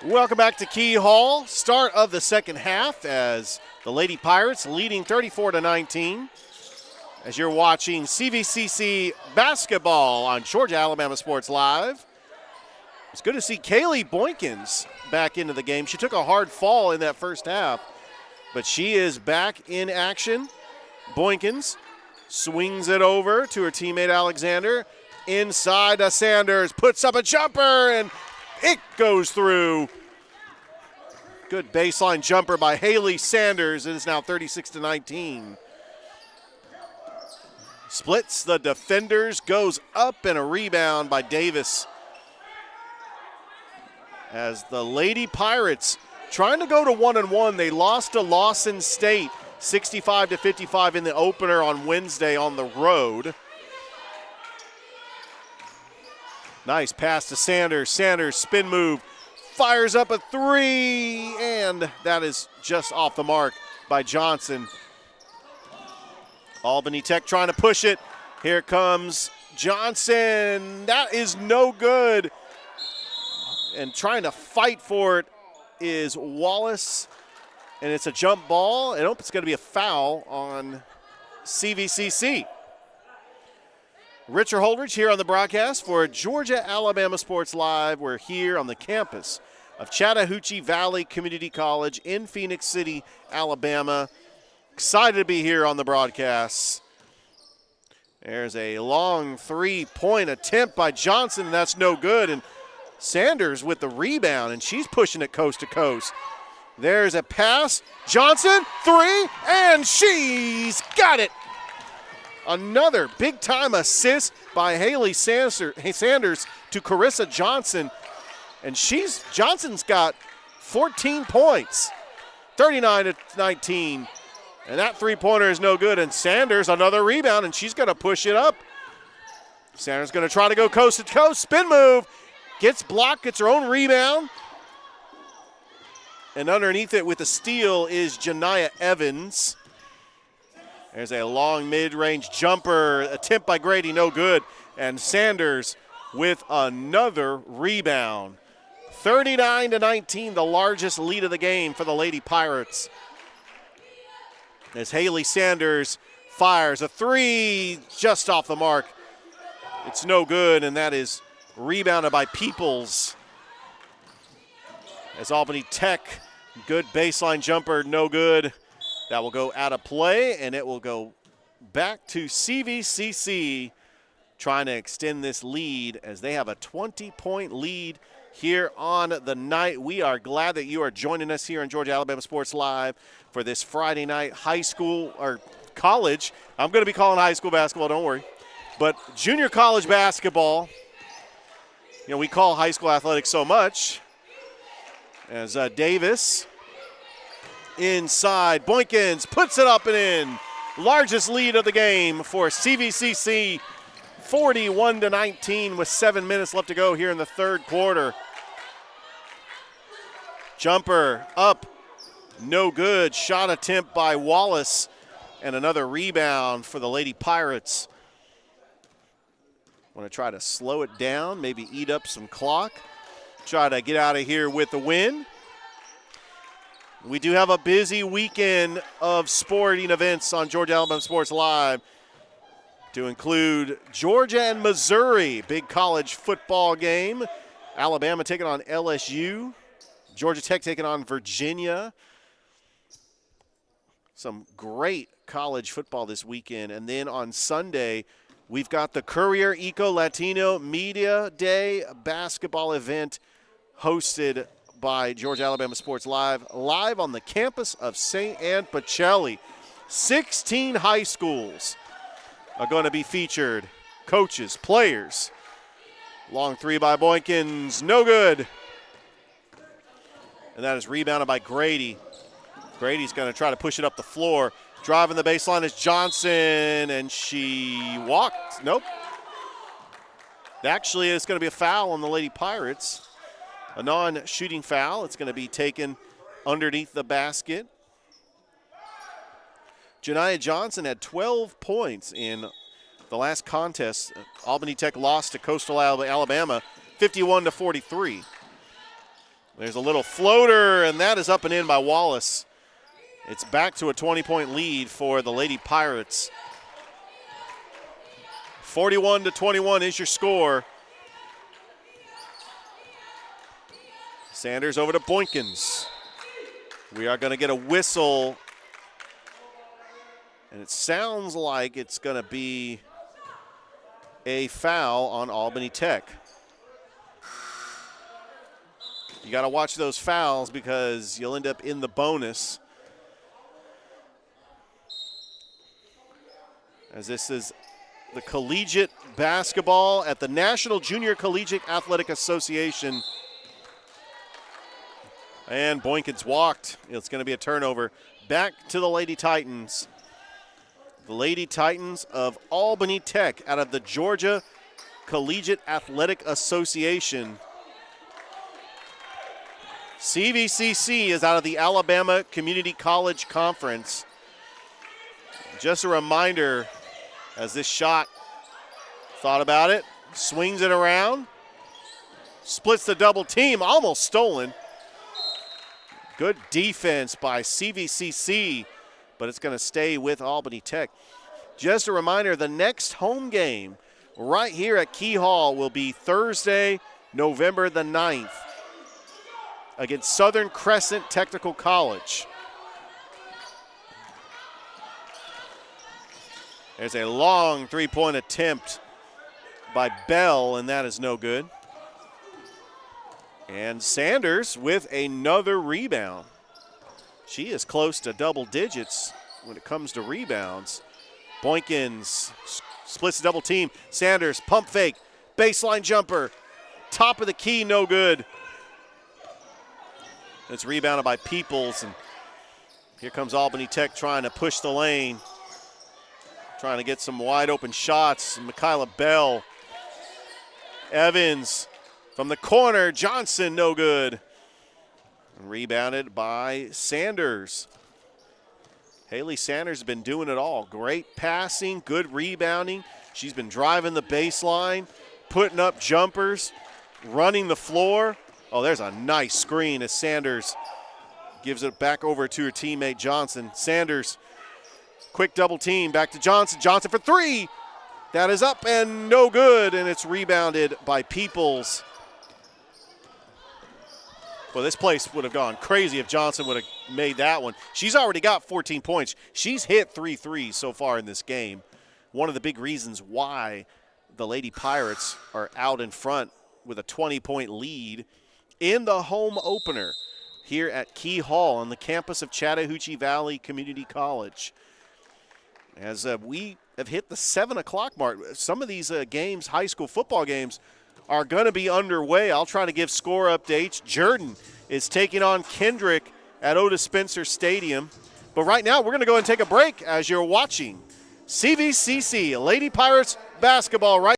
Welcome back to Key Hall. Start of the second half as the Lady Pirates leading 34-19. As you're watching CVCC basketball on Georgia Alabama Sports Live. It's good to see Kaylee Boykins back into the game. She took a hard fall in that first half, but she is back in action. Boykins swings it over to her teammate Alexander. Inside to Sanders, puts up a jumper, and it goes through. Good baseline jumper by Haley Sanders. It is now 36-19. Splits the defenders, goes up, and a rebound by Davis. As the Lady Pirates trying to go to 1-1, they lost to Lawson State 65-55 in the opener on Wednesday on the road. Nice pass to Sanders. Sanders spin move, fires up a three, and that is just off the mark by Johnson. Albany Tech trying to push it. Here comes Johnson. That is no good. And trying to fight for it is Wallace. And it's a jump ball. I hope it's going to be a foul on CVCC. Richard Holdridge here on the broadcast for Georgia Alabama Sports Live. We're here on the campus of Chattahoochee Valley Community College in Phoenix City, Alabama. Excited to be here on the broadcast. There's a long three-point attempt by Johnson, and that's no good. And Sanders with the rebound, and she's pushing it coast to coast. There's a pass. Johnson, three, and she's got it. Another big-time assist by Haley Sanders to Carissa Johnson. And Johnson's got 14 points, 39-19. And that three-pointer is no good. And Sanders, another rebound, and she's going to push it up. Sanders going to try to go coast to coast. Spin move. Gets blocked, gets her own rebound. And underneath it with a steal is Janiah Evans. There's a long mid-range jumper. Attempt by Grady, no good. And Sanders with another rebound. 39-19, the largest lead of the game for the Lady Pirates. As Haley Sanders fires a three just off the mark. It's no good, and that is rebounded by Peoples. As Albany Tech, good baseline jumper, no good. That will go out of play, and it will go back to CVCC trying to extend this lead as they have a 20-point lead here on the night. We are glad that you are joining us here on Georgia Alabama Sports Live for this Friday night high school or college. I'm going to be calling high school basketball, don't worry. But junior college basketball, you know, we call high school athletics so much. As Davis inside, Boykins puts it up and in. Largest lead of the game for CVCC, 41-19 with 7 minutes left to go here in the third quarter. Jumper up, no good. Shot attempt by Wallace, and another rebound for the Lady Pirates. Want to try to slow it down, maybe eat up some clock. Try to get out of here with the win. We do have a busy weekend of sporting events on Georgia Alabama Sports Live to include Georgia and Missouri, big college football game. Alabama taking on LSU. Georgia Tech taking on Virginia. Some great college football this weekend. And then on Sunday, we've got the Courier Eco Latino Media Day basketball event hosted by Georgia Alabama Sports Live, live on the campus of St. Anne Pacelli. 16 high schools are going to be featured. Coaches, players. Long three by Boykins, no good. And that is rebounded by Grady. Grady's going to try to push it up the floor. Driving the baseline is Johnson, and she walked. Nope. Actually, it's going to be a foul on the Lady Pirates. A non-shooting foul. It's going to be taken underneath the basket. Janiah Johnson had 12 points in the last contest. Albany Tech lost to Coastal Alabama 51-43. There's a little floater, and that is up and in by Wallace. It's back to a 20-point lead for the Lady Pirates. 41-21 is your score. Sanders over to Boykins. We are going to get a whistle, and it sounds like it's going to be a foul on Albany Tech. You got to watch those fouls because you'll end up in the bonus. As this is the collegiate basketball at the National Junior Collegiate Athletic Association. And Boykins walked. It's going to be a turnover. Back to the Lady Titans. The Lady Titans of Albany Tech out of the Georgia Collegiate Athletic Association. CVCC is out of the Alabama Community College Conference. Just a reminder, as this shot, thought about it, swings it around, splits the double team, almost stolen. Good defense by CVCC, but it's going to stay with Albany Tech. Just a reminder, the next home game right here at Key Hall will be Thursday, November the 9th against Southern Crescent Technical College. There's a long three-point attempt by Bell, and that is no good. And Sanders with another rebound. She is close to double digits when it comes to rebounds. Boykins splits the double team. Sanders, pump fake, baseline jumper, top of the key, no good. It's rebounded by Peoples, and here comes Albany Tech trying to push the lane, trying to get some wide open shots. Michaela Bell. Evans from the corner, Johnson, no good. And rebounded by Sanders. Haley Sanders has been doing it all. Great passing, good rebounding. She's been driving the baseline, putting up jumpers, running the floor. Oh, there's a nice screen as Sanders gives it back over to her teammate Johnson. Sanders, quick double team, back to Johnson. Johnson for three. That is up and no good, and it's rebounded by Peoples. Well, this place would have gone crazy if Johnson would have made that one. She's already got 14 points. She's hit 3 threes so far in this game. One of the big reasons why the Lady Pirates are out in front with a 20-point lead in the home opener here at Key Hall on the campus of Chattahoochee Valley Community College. As we have hit the 7 o'clock mark, some of these games, high school football games, are going to be underway. I'll try to give score updates. Jordan is taking on Kendrick at Otis Spencer Stadium. But right now, we're going to go and take a break as you're watching CVCC Lady Pirates basketball right.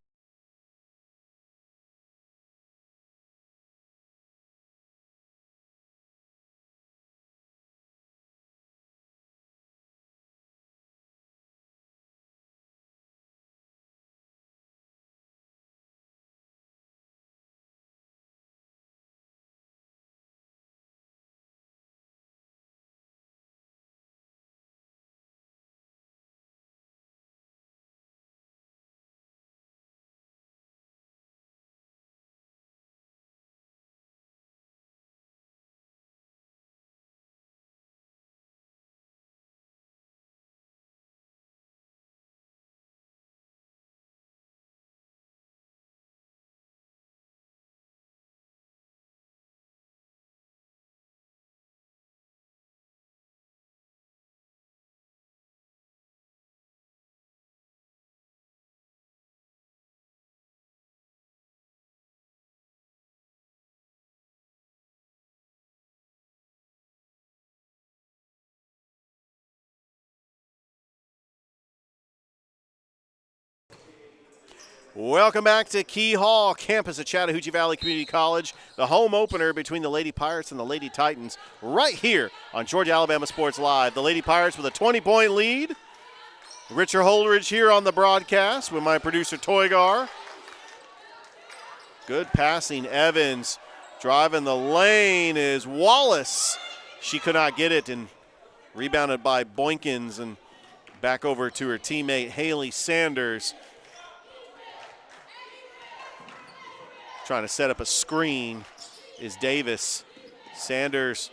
Welcome back to Key Hall, campus of Chattahoochee Valley Community College. The home opener between the Lady Pirates and the Lady Titans right here on Georgia Alabama Sports Live. The Lady Pirates with a 20-point lead. Richard Holdridge here on the broadcast with my producer Toygar. Good passing. Evans Driving the lane is Wallace. She could not get it, and rebounded by Boykins, and back over to her teammate Haley Sanders. Trying to set up a screen is Davis. Sanders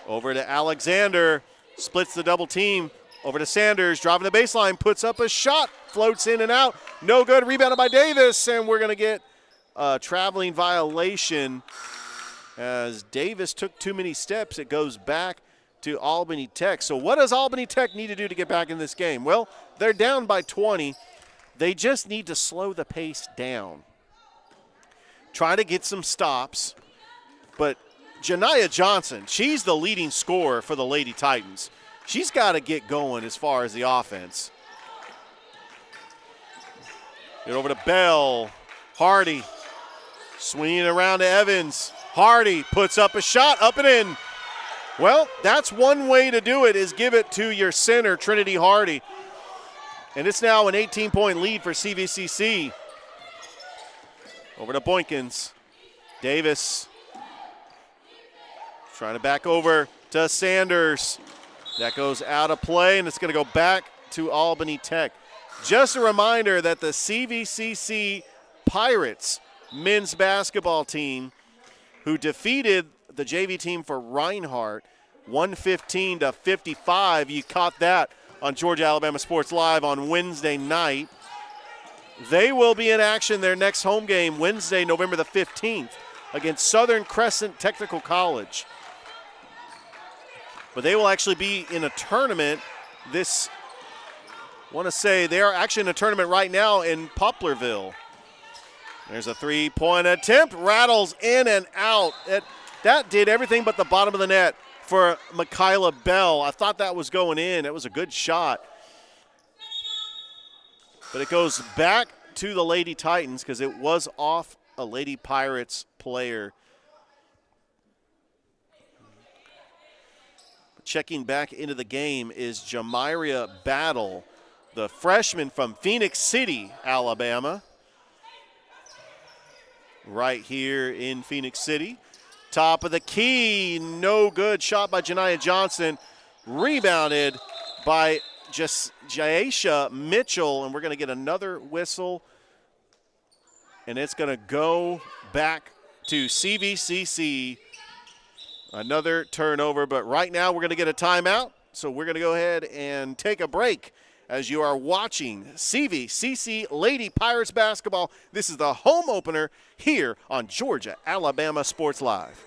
over to Alexander, splits the double team. Over to Sanders, driving the baseline, puts up a shot, floats in and out. No good, rebounded by Davis, and we're going to get a traveling violation as Davis took too many steps. It goes back to Albany Tech. So what does Albany Tech need to do to get back in this game? Well, they're down by 20. They just need to slow the pace down. Try to get some stops, but Janiyah Johnson, she's the leading scorer for the Lady Titans. She's got to get going as far as the offense. Get over to Bell. Hardy swinging around to Evans. Hardy puts up a shot, up and in. Well, that's one way to do it, is give it to your center, Trinity Hardy. And it's now an 18-point lead for CVCC. Over to Boykins. Davis trying to back over to Sanders. That goes out of play, and it's going to go back to Albany Tech. Just a reminder that the CVCC Pirates men's basketball team, who defeated the JV team for Reinhardt 115-55. You caught that on Georgia Alabama Sports Live on Wednesday night. They will be in action their next home game Wednesday, November the 15th against Southern Crescent Technical College. But they will actually be in a tournament this, I want to say they are actually in a tournament right now in Poplarville. There's a three-point attempt, rattles in and out. That did everything but the bottom of the net for Michaela Bell. I thought that was going in. It was a good shot. But it goes back to the Lady Titans because it was off a Lady Pirates player. Checking back into the game is Jamiria Battle, the freshman from Phoenix City, Alabama. Right here in Phoenix City. Top of the key, no good. Shot by Janiyah Johnson. Rebounded by Jaisha Mitchell, and we're going to get another whistle. And it's going to go back to CVCC. Another turnover, but right now we're going to get a timeout. So we're going to go ahead and take a break as you are watching CVCC Lady Pirates basketball. This is the home opener here on Georgia Alabama Sports Live.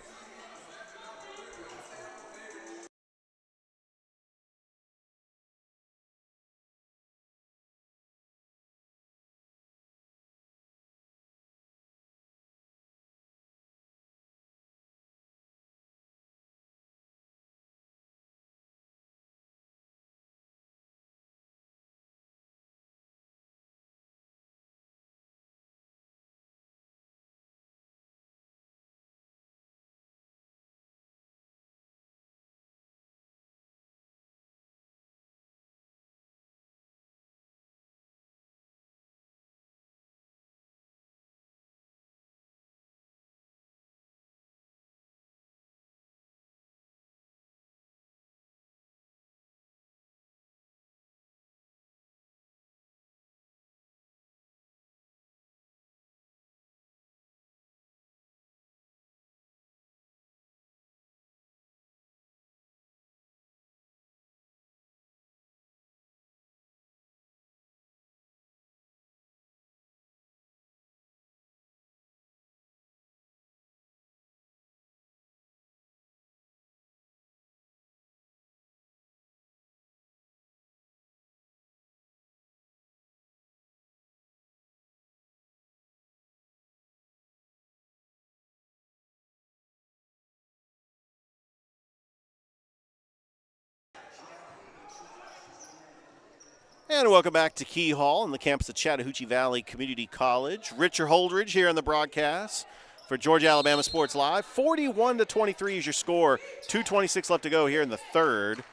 And welcome back to Key Hall on the campus of Chattahoochee Valley Community College. Richard Holdridge here on the broadcast for Georgia Alabama Sports Live. 41-23 is your score. 2:26 left to go here in the third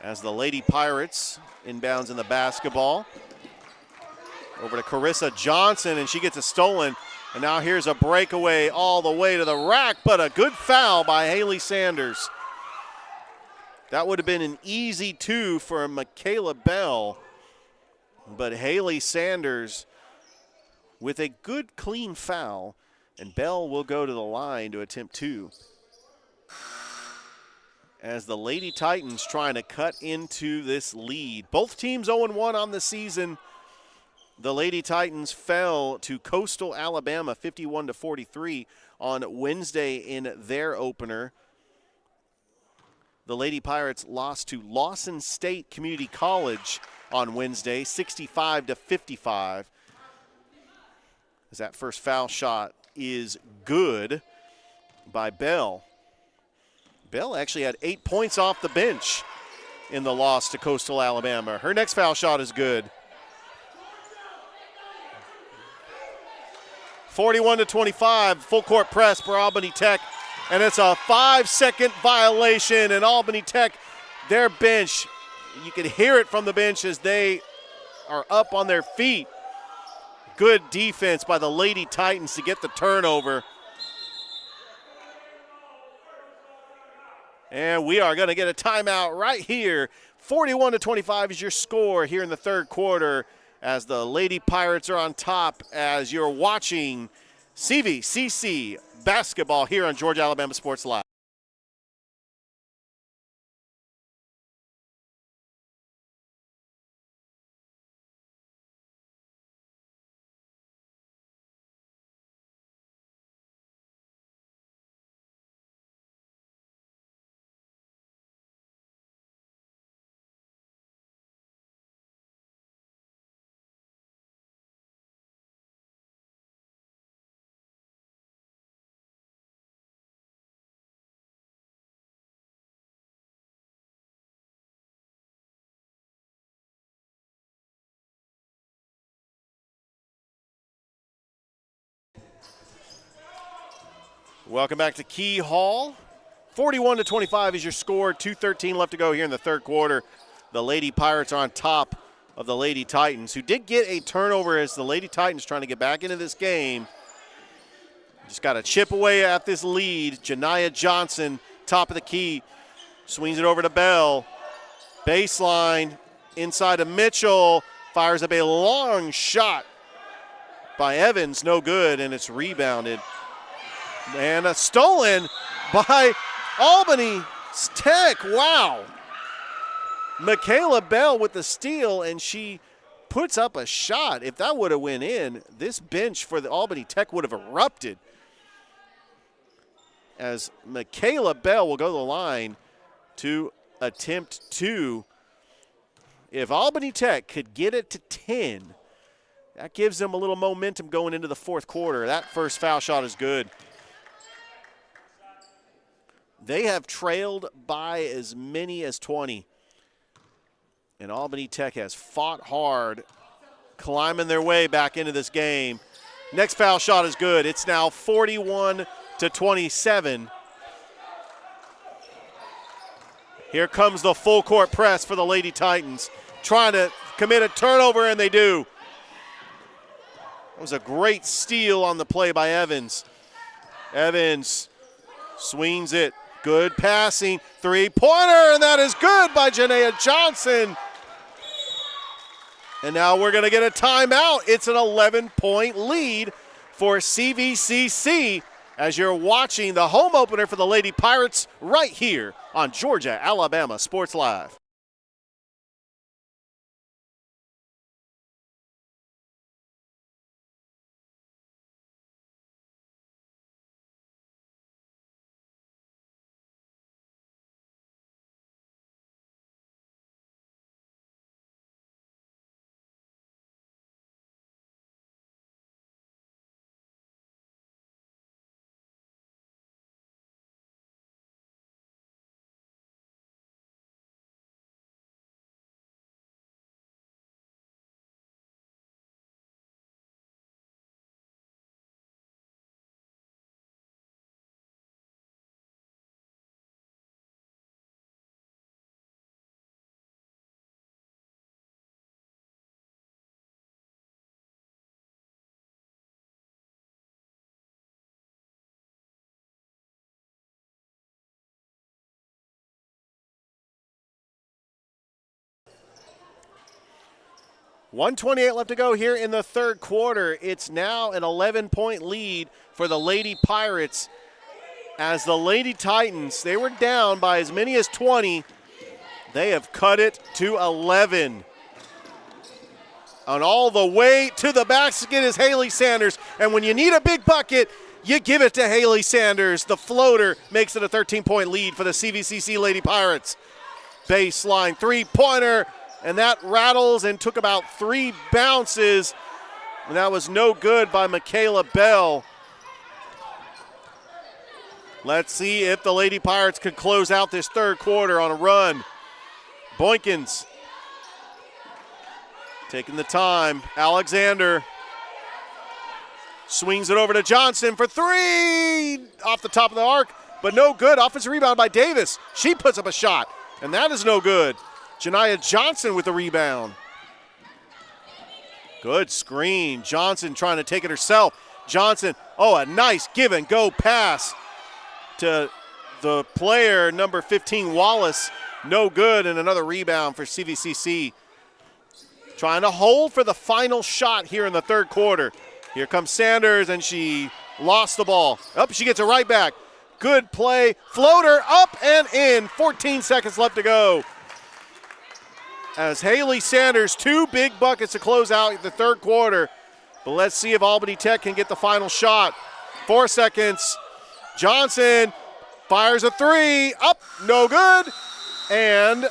as the Lady Pirates inbounds in the basketball. Over to Carissa Johnson, and she gets it stolen And now here's a breakaway all the way to the rack, but a good foul by Haley Sanders. That would have been an easy 2 for Michaela Bell, but Haley Sanders with a good clean foul, and Bell will go to the line to attempt 2. As the Lady Titans trying to cut into this lead. Both teams 0-1 on the season. The Lady Titans fell to Coastal Alabama 51-43 on Wednesday in their opener. The Lady Pirates lost to Lawson State Community College on Wednesday 65-55. As that first foul shot is good by Bell. Bell actually had 8 points off the bench in the loss to Coastal Alabama. Her next foul shot is good. 41-25, full court press for Albany Tech, and it's a 5-second violation, and Albany Tech, their bench, you can hear it from the bench as they are up on their feet. Good defense by the Lady Titans to get the turnover. And we are going to get a timeout right here. 41-25 is your score here in the third quarter as the Lady Pirates are on top as you're watching CVCC basketball here on Georgia Alabama Sports Live. Welcome back to Key Hall. 41-25 is your score. 2:13 left to go here in the third quarter. The Lady Pirates are on top of the Lady Titans, who did get a turnover as the Lady Titans trying to get back into this game. Just got to chip away at this lead. Janiyah Johnson, top of the key, swings it over to Bell. Baseline, inside of Mitchell, fires up a long shot by Evans, no good, and it's rebounded. And stolen by Albany Tech. Wow. Michaela Bell with the steal, and she puts up a shot. If that would have went in, this bench for the Albany Tech would have erupted. As Michaela Bell will go to the line to attempt 2. If Albany Tech could get it to 10, that gives them a little momentum going into the fourth quarter. That first foul shot is good. They have trailed by as many as 20. And Albany Tech has fought hard, climbing their way back into this game. Next foul shot is good. It's now 41-27. Here comes the full court press for the Lady Titans, trying to commit a turnover, and they do. That was a great steal on the play by Evans. Evans swings it. Good passing, three-pointer, and that is good by Janiyah Johnson. And now we're going to get a timeout. It's an 11-point lead for CVCC as you're watching the home opener for the Lady Pirates right here on Georgia Alabama Sports Live. 1:28 left to go here in the third quarter. It's now an 11-point lead for the Lady Pirates as the Lady Titans, they were down by as many as 20. They have cut it to 11. And all the way to the basket is Haley Sanders. And when you need a big bucket, you give it to Haley Sanders. The floater makes it a 13-point lead for the CVCC Lady Pirates. Baseline three-pointer, and that rattles and took about 3 bounces. And that was no good by Michaela Bell. Let's see if the Lady Pirates could close out this third quarter on a run. Boykins taking the time. Alexander swings it over to Johnson for 3 off the top of the arc, but no good. Offensive rebound by Davis. She puts up a shot, and that is no good. Janiyah Johnson with the rebound. Good screen. Johnson trying to take it herself. Johnson, a nice give and go pass to the player, number 15, Wallace. No good, and another rebound for CVCC. Trying to hold for the final shot here in the third quarter. Here comes Sanders, and she lost the ball. She gets it right back. Good play. Floater up and in. 14 seconds left to go. As Haley Sanders, 2 big buckets to close out the third quarter. But let's see if Albany Tech can get the final shot. 4 seconds. Johnson fires a 3. No good. And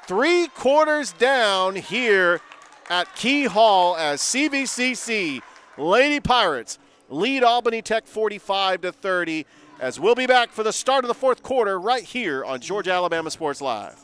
3 quarters down here at Key Hall as CVCC Lady Pirates lead Albany Tech 45-30. As we'll be back for the start of the fourth quarter right here on Georgia Alabama Sports Live.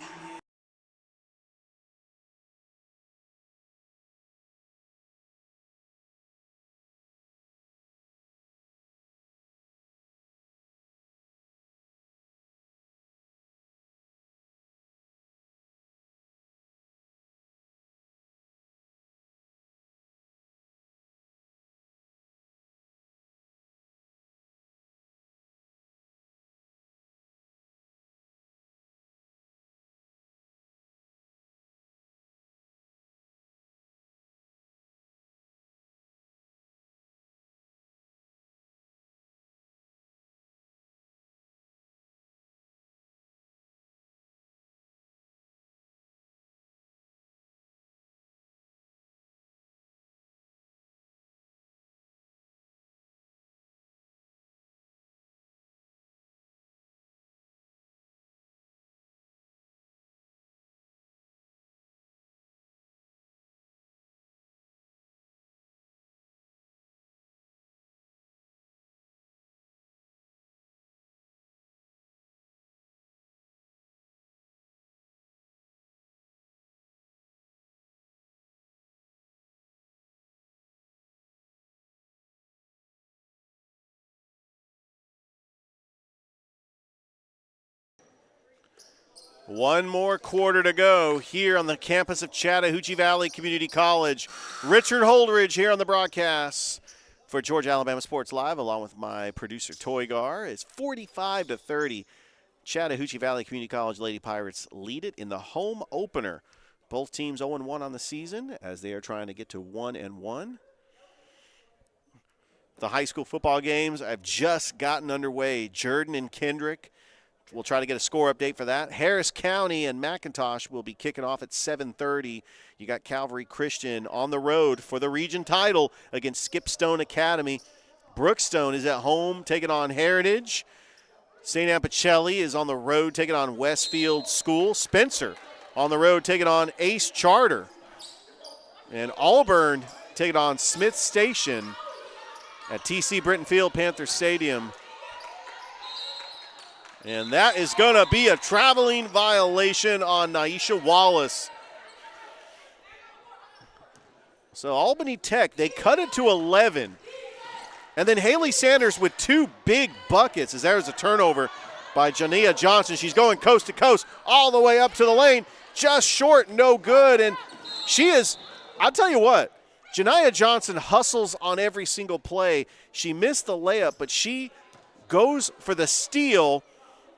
One more quarter to go here on the campus of Chattahoochee Valley Community College. Richard Holdridge here on the broadcast for Georgia Alabama Sports Live, along with my producer Toygar. It's 45-30. Chattahoochee Valley Community College Lady Pirates lead it in the home opener. Both teams 0-1 on the season as they are trying to get to 1-1. The high school football games have just gotten underway. Jordan and Kendrick. We'll try to get a score update for that. Harris County and McIntosh will be kicking off at 7:30. You got Calvary Christian on the road for the region title against Skipstone Academy. Brookstone is at home taking on Heritage. St. Appicelli is on the road taking on Westfield School. Spencer on the road taking on Ace Charter. And Auburn taking on Smith Station at TC Britton Field, Panther Stadium. And that is going to be a traveling violation on Naisha Wallace. So Albany Tech, they cut it to 11. And then Haley Sanders with 2 big buckets as there's a turnover by Janiyah Johnson. She's going coast to coast all the way up to the lane. Just short, no good. And she is, I'll tell you what, Janiyah Johnson hustles on every single play. She missed the layup, but she goes for the steal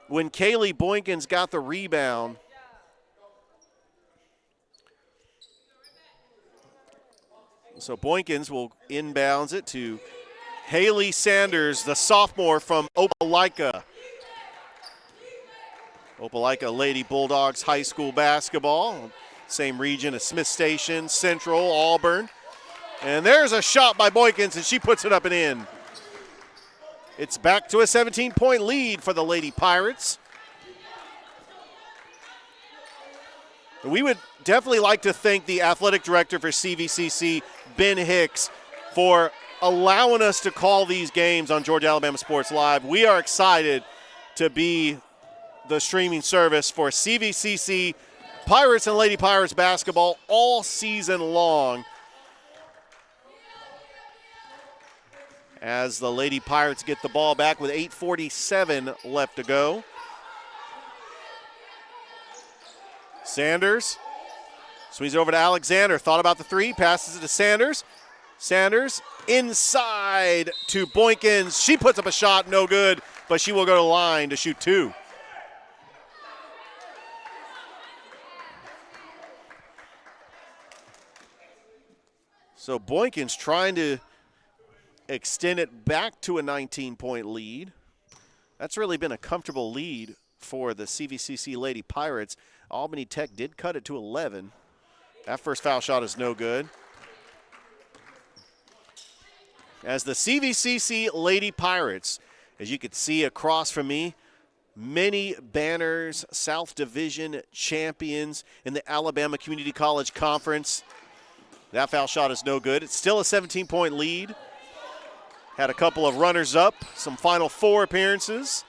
when Kaylee Boykins got the rebound. So Boykins will inbounds it to Haley Sanders, the sophomore from Opelika. Opelika Lady Bulldogs high school basketball. Same region as Smith Station, Central, Auburn. And there's a shot by Boykins, and she puts it up and in. It's back to a 17-point lead for the Lady Pirates. We would definitely like to thank the athletic director for CVCC, Ben Hicks, for allowing us to call these games on Georgia Alabama Sports Live. We are excited to be the streaming service for CVCC Pirates and Lady Pirates basketball all season long. As the Lady Pirates get the ball back with 8:47 left to go. Sanders swings it over to Alexander. Thought about the three, passes it to Sanders. Sanders inside to Boykins. She puts up a shot, no good, but she will go to the line to shoot two. So Boykins trying to extend it back to a 19-point lead. That's really been a comfortable lead for the CVCC Lady Pirates. Albany Tech did cut it to 11. That first foul shot is no good. As the CVCC Lady Pirates, as you can see across from me, many banners, South Division champions in the Alabama Community College Conference. That foul shot is no good. It's still a 17-point lead. Had a couple of runners-up, some Final Four appearances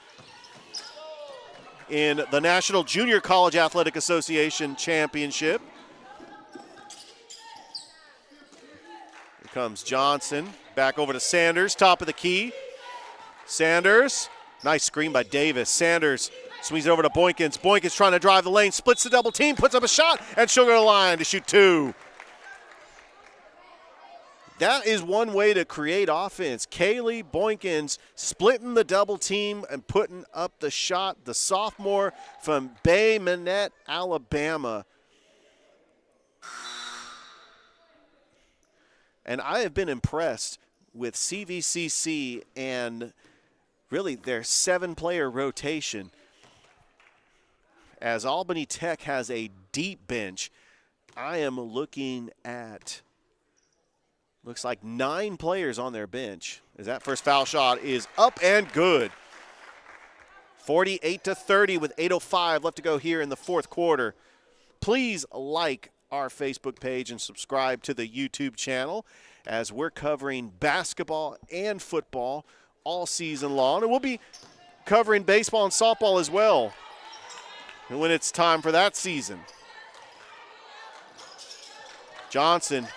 in the National Junior College Athletic Association Championship. Here comes Johnson. Back over to Sanders, top of the key. Sanders, nice screen by Davis. Sanders swings it over to Boykins. Boykins trying to drive the lane, splits the double team, puts up a shot, and she'll go to the line to shoot two. That is one way to create offense. Kaylee Boykins splitting the double team and putting up the shot. The sophomore from Bay Minette, Alabama. And I have been impressed with CVCC and really their 7-player rotation. As Albany Tech has a deep bench, I am looking at looks like 9 players on their bench. As that first foul shot is up and good. 48-30 with 8:05 left to go here in the fourth quarter. Please like our Facebook page and subscribe to the YouTube channel as we're covering basketball and football all season long. And we'll be covering baseball and softball as well when it's time for that season. Johnson.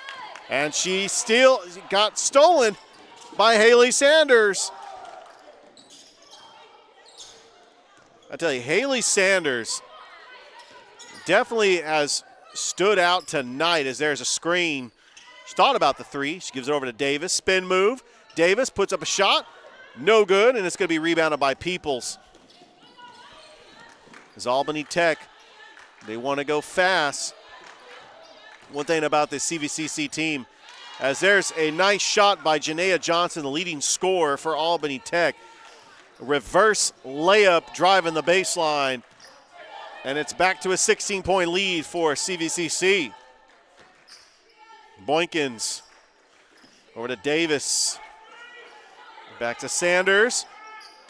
And she still got stolen by Haley Sanders. I tell you, Haley Sanders definitely has stood out tonight as there's a screen. She thought about the three. She gives it over to Davis. Spin move. Davis puts up a shot. No good, and it's going to be rebounded by Peoples. As Albany Tech, they want to go fast. One thing about this CVCC team, as there's a nice shot by Janaea Johnson, the leading scorer for Albany Tech. Reverse layup driving the baseline, and it's back to a 16-point lead for CVCC. Boykins over to Davis. Back to Sanders.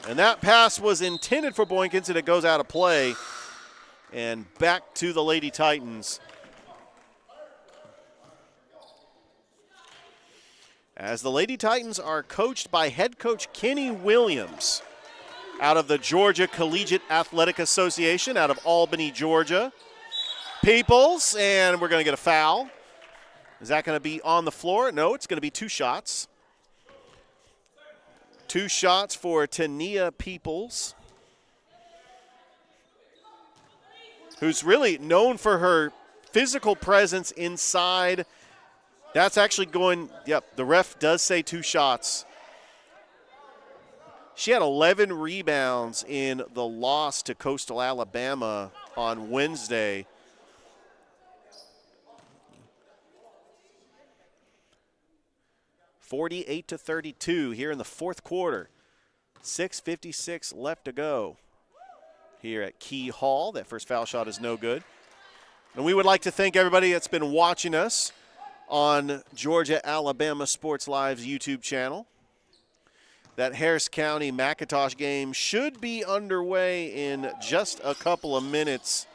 And that pass was intended for Boykins, and it goes out of play. And back to the Lady Titans. As the Lady Titans are coached by head coach Kenny Williams out of the Georgia Collegiate Athletic Association out of Albany, Georgia. Peoples, and we're going to get a foul. Is that going to be on the floor? No, it's going to be 2 shots. 2 shots for Tania Peoples, who's really known for her physical presence inside. That's actually going, yep, the ref does say 2 shots. She had 11 rebounds in the loss to Coastal Alabama on Wednesday. 48-32 here in the fourth quarter. 6:56 left to go here at Key Hall. That first foul shot is no good. And we would like to thank everybody that's been watching us on Georgia-Alabama Sports Live's YouTube channel. That Harris County-McIntosh game should be underway in just a couple of minutes.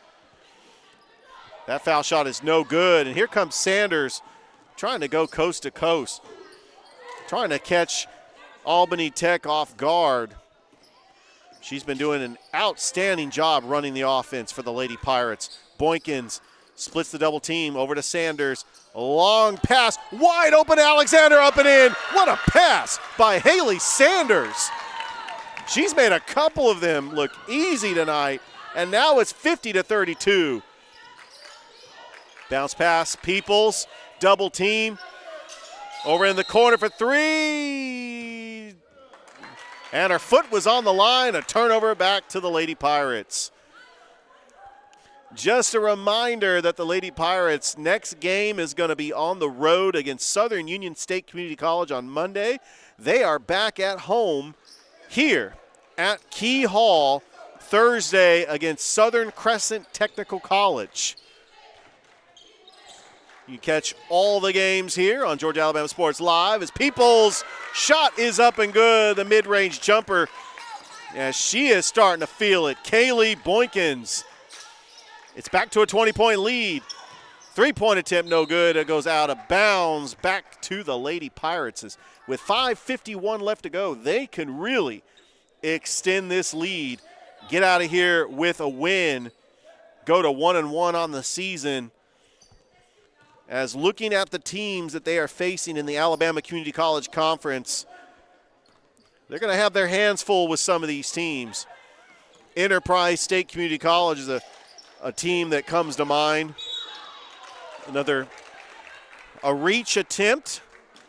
That foul shot is no good. And here comes Sanders trying to go coast to coast, trying to catch Albany Tech off guard. She's been doing an outstanding job running the offense for the Lady Pirates. Boykins splits the double team over to Sanders. A long pass, wide open, Alexander up and in. What a pass by Haley Sanders. She's made a couple of them look easy tonight, and now it's 50-32. Bounce pass, Peoples, double team. Over in the corner for three. And her foot was on the line, a turnover back to the Lady Pirates. Just a reminder that the Lady Pirates' next game is going to be on the road against Southern Union State Community College on Monday. They are back at home here at Key Hall Thursday against Southern Crescent Technical College. You catch all the games here on Georgia-Alabama Sports Live as Peoples' shot is up and good, the mid-range jumper. As she is starting to feel it. Kaylee Boykins. It's back to a 20-point lead. Three-point attempt, no good. It goes out of bounds back to the Lady Pirates. With 5:51 left to go, they can really extend this lead, get out of here with a win, go to 1-1 on the season. As looking at the teams that they are facing in the Alabama Community College Conference, they're going to have their hands full with some of these teams. Enterprise State Community College is a team that comes to mind. A reach attempt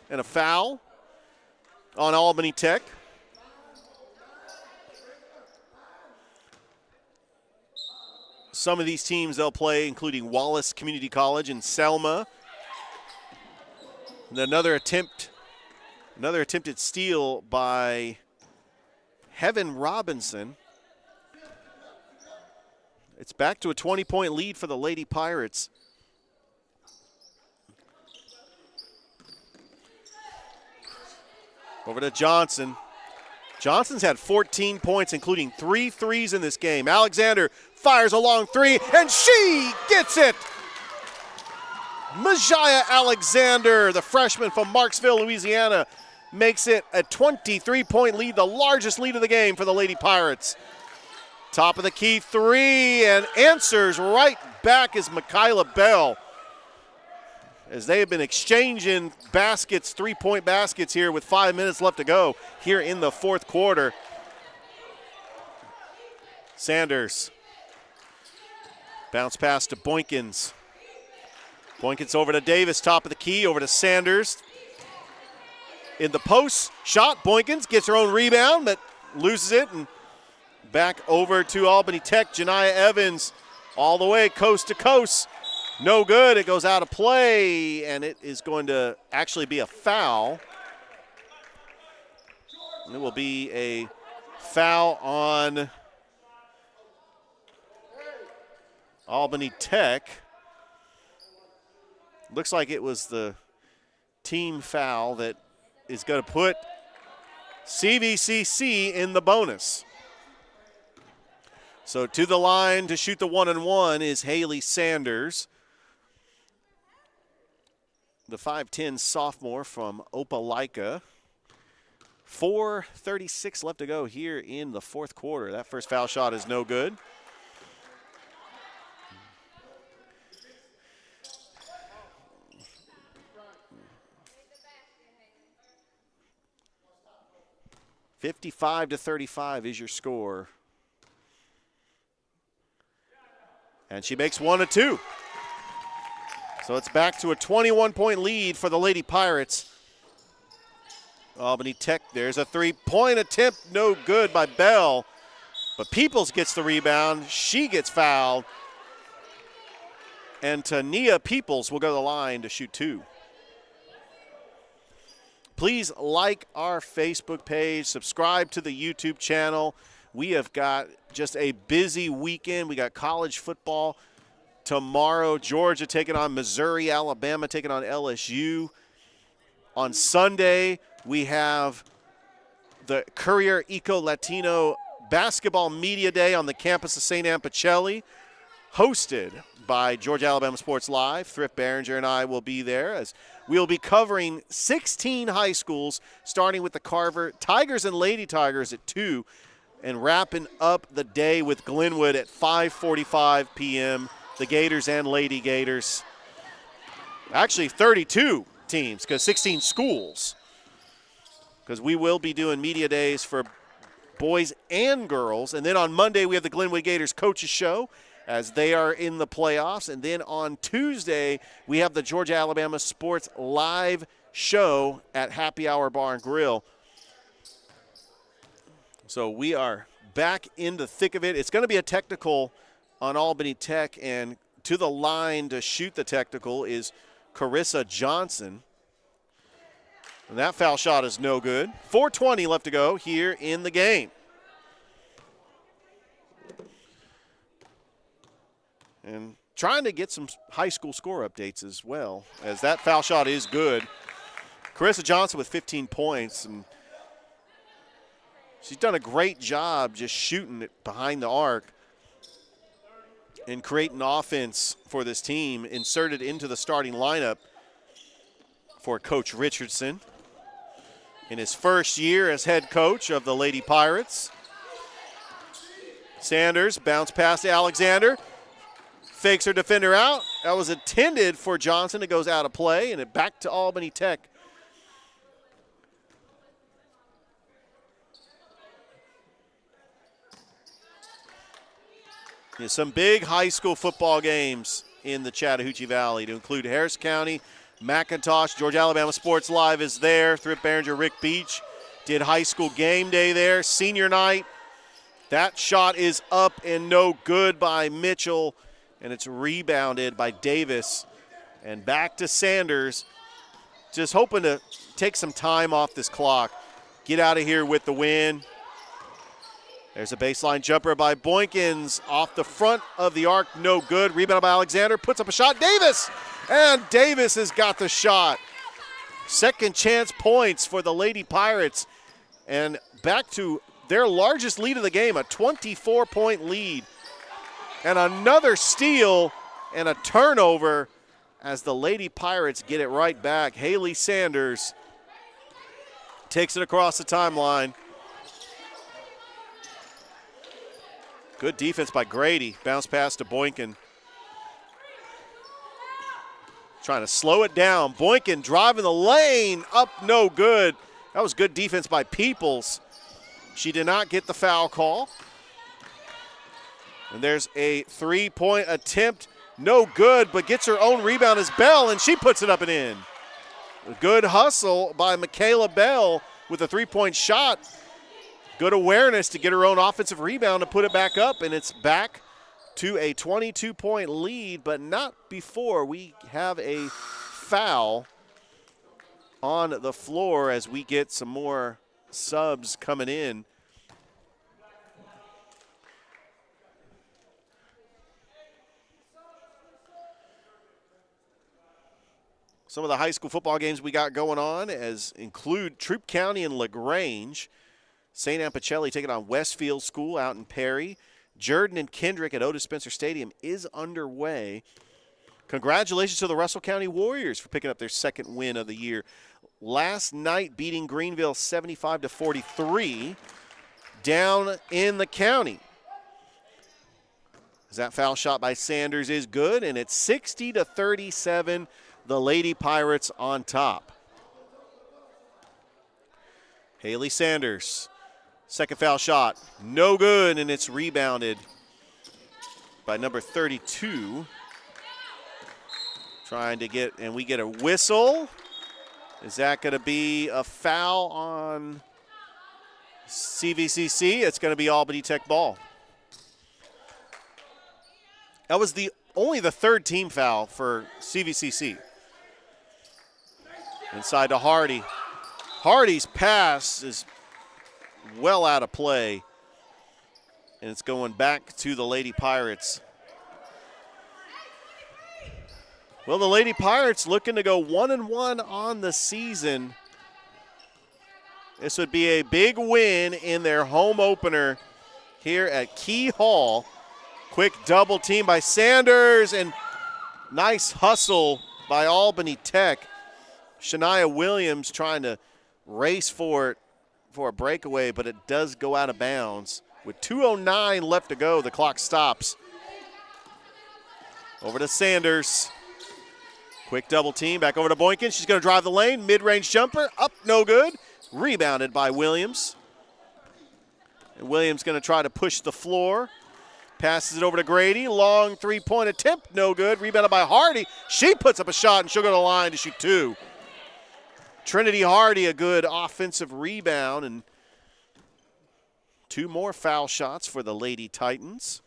and a foul on Albany Tech. Some of these teams they'll play, including Wallace Community College and Selma. And another attempted steal by Heaven Robinson. It's back to a 20-point lead for the Lady Pirates. Over to Johnson. Johnson's had 14 points, including 3 threes in this game. Alexander fires a long three, and she gets it! Majaya Alexander, the freshman from Marksville, Louisiana, makes it a 23-point lead, the largest lead of the game for the Lady Pirates. Top of the key three, and answers right back is Michaela Bell. As they have been exchanging baskets, three-point baskets here with 5 minutes left to go here in the fourth quarter. Sanders. Bounce pass to Boykins. Boykins over to Davis, top of the key, over to Sanders. In the post, shot, Boykins gets her own rebound, but loses it, and back over to Albany Tech. Janiah Evans all the way coast to coast. No good. It goes out of play, and it is going to actually be a foul. And it will be a foul on Albany Tech. Looks like it was the team foul that is going to put CVCC in the bonus. So to the line to shoot the 1-and-1 is Haley Sanders, the 5'10 sophomore from Opelika. 4:36 left to go here in the fourth quarter. That first foul shot is no good. (55-35) is your score. And she makes 1 of 2. So it's back to a 21-point lead for the Lady Pirates. Albany Tech, there's a three-point attempt, no good by Bell. But Peoples gets the rebound. She gets fouled. And Tania Peoples will go to the line to shoot 2. Please like our Facebook page, subscribe to the YouTube channel. We have got just a busy weekend. We got college football tomorrow. Georgia taking on Missouri, Alabama taking on LSU. On Sunday, we have the Courier Eco Latino Basketball Media Day on the campus of St. Anne Pacelli, hosted by Georgia Alabama Sports Live. Thrift Behringer and I will be there as we'll be covering 16 high schools, starting with the Carver Tigers and Lady Tigers at 2, and wrapping up the day with Glenwood at 5:45 p.m., the Gators and Lady Gators. Actually, 32 teams, because 16 schools, because we will be doing media days for boys and girls. And then on Monday, we have the Glenwood Gators Coaches Show, as they are in the playoffs. And then on Tuesday, we have the Georgia Alabama Sports Live show at Happy Hour Bar and Grill. So we are back in the thick of it. It's going to be a technical on Albany Tech, and to the line to shoot the technical is Carissa Johnson. And that foul shot is no good. 4:20 left to go here in the game. And trying to get some high school score updates as well, as that foul shot is good. Carissa Johnson with 15 points, and she's done a great job just shooting it behind the arc and creating offense for this team, inserted into the starting lineup for Coach Richardson in his first year as head coach of the Lady Pirates. Sanders bounce pass to Alexander. Fakes her defender out. That was intended for Johnson. It goes out of play, and it back to Albany Tech. Some big high school football games in the Chattahoochee Valley to include Harris County, McIntosh. Georgia Alabama Sports Live is there. Thrift Behringer, Rick Beach did high school game day there. Senior night. That shot is up and no good by Mitchell, and it's rebounded by Davis. And back to Sanders, just hoping to take some time off this clock. Get out of here with the win. There's a baseline jumper by Boykins off the front of the arc, no good. Rebound by Alexander, puts up a shot. Davis! And Davis has got the shot. Second chance points for the Lady Pirates. And back to their largest lead of the game, a 24-point lead. And another steal and a turnover as the Lady Pirates get it right back. Haley Sanders takes it across the timeline. Good defense by Grady. Bounce pass to Boykin. Trying to slow it down. Boykin driving the lane. Up, no good. That was good defense by Peoples. She did not get the foul call. And there's a three-point attempt. No good, but gets her own rebound as Bell, and she puts it up and in. A good hustle by Michaela Bell with a three-point shot. Good awareness to get her own offensive rebound to put it back up, and it's back to a 22-point lead, but not before we have a foul on the floor as we get some more subs coming in. Some of the high school football games we got going on as include Troup County and LaGrange. St. Anne Pacelli taking on Westfield School out in Perry. Jordan and Kendrick at Otis Spencer Stadium is underway. Congratulations to the Russell County Warriors for picking up their second win of the year. Last night beating Greenville 75-43 down in the county. As that foul shot by Sanders is good, and it's 60-37, the Lady Pirates on top. Haley Sanders. Second foul shot, no good, and it's rebounded by number 32. Trying to get, and we get a whistle. Is that going to be a foul on CVCC? It's going to be Albany Tech ball. That was only the third team foul for CVCC. Inside to Hardy. Hardy's pass is well out of play, and it's going back to the Lady Pirates. Well, the Lady Pirates looking to go 1-1 on the season. This would be a big win in their home opener here at Key Hall. Quick double team by Sanders, and nice hustle by Albany Tech. Shania Williams trying to race for it for a breakaway, but it does go out of bounds. With 2:09 left to go, the clock stops. Over to Sanders. Quick double team, back over to Boykin. She's going to drive the lane, mid-range jumper, up, no good. Rebounded by Williams. And Williams going to try to push the floor. Passes it over to Grady. Long three-point attempt, no good. Rebounded by Hardy. She puts up a shot, and she'll go to the line to shoot two. Trinity Hardy, a good offensive rebound, and two more foul shots for the Lady Titans.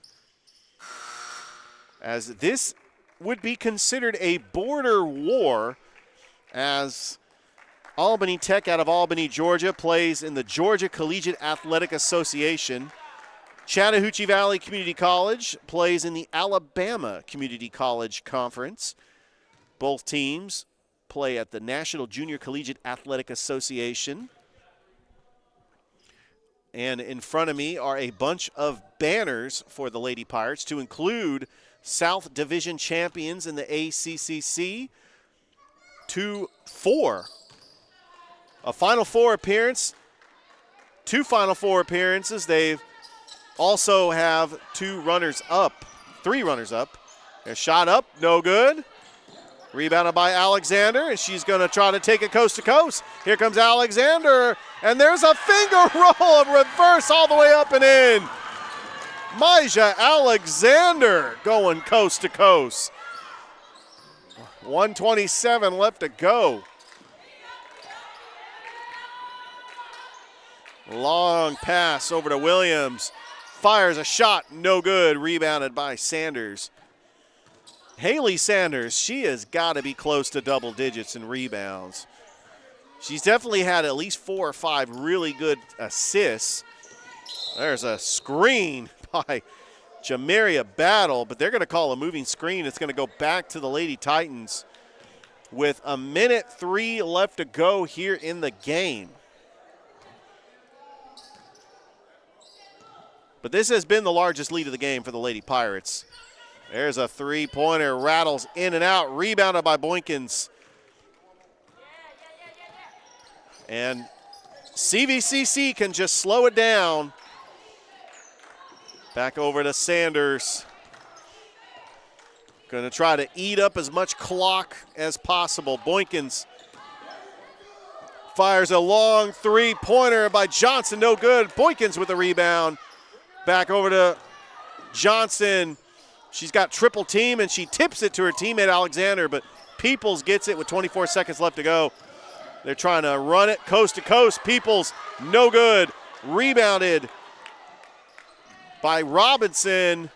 As this would be considered a border war, as Albany Tech out of Albany, Georgia, plays in the Georgia Collegiate Athletic Association. Chattahoochee Valley Community College plays in the Alabama Community College Conference. Both teams play at the National Junior Collegiate Athletic Association. And in front of me are a bunch of banners for the Lady Pirates to include South Division champions in the ACCC, 2-4. A Final Four appearance, two Final Four appearances. They also have three runners up. A shot up, no good. Rebounded by Alexander, and she's going to try to take it coast to coast. Here comes Alexander, and there's a finger roll of reverse all the way up and in. Maja Alexander going coast to coast. 1:27 left to go. Long pass over to Williams. Fires a shot, no good. Rebounded by Sanders. Haley Sanders, she has got to be close to double digits in rebounds. She's definitely had at least 4 or 5 really good assists. There's a screen by Jamaria Battle, but they're going to call a moving screen. It's going to go back to the Lady Titans with 1:03 left to go here in the game. But this has been the largest lead of the game for the Lady Pirates. There's a three-pointer, rattles in and out, rebounded by Boykins. And CVCC can just slow it down. Back over to Sanders. Going to try to eat up as much clock as possible. Boykins fires a long three-pointer by Johnson, no good. Boykins with the rebound. Back over to Johnson. She's got triple team, and she tips it to her teammate Alexander, but Peoples gets it with 24 seconds left to go. They're trying to run it coast to coast. Peoples, no good. Rebounded by Robinson,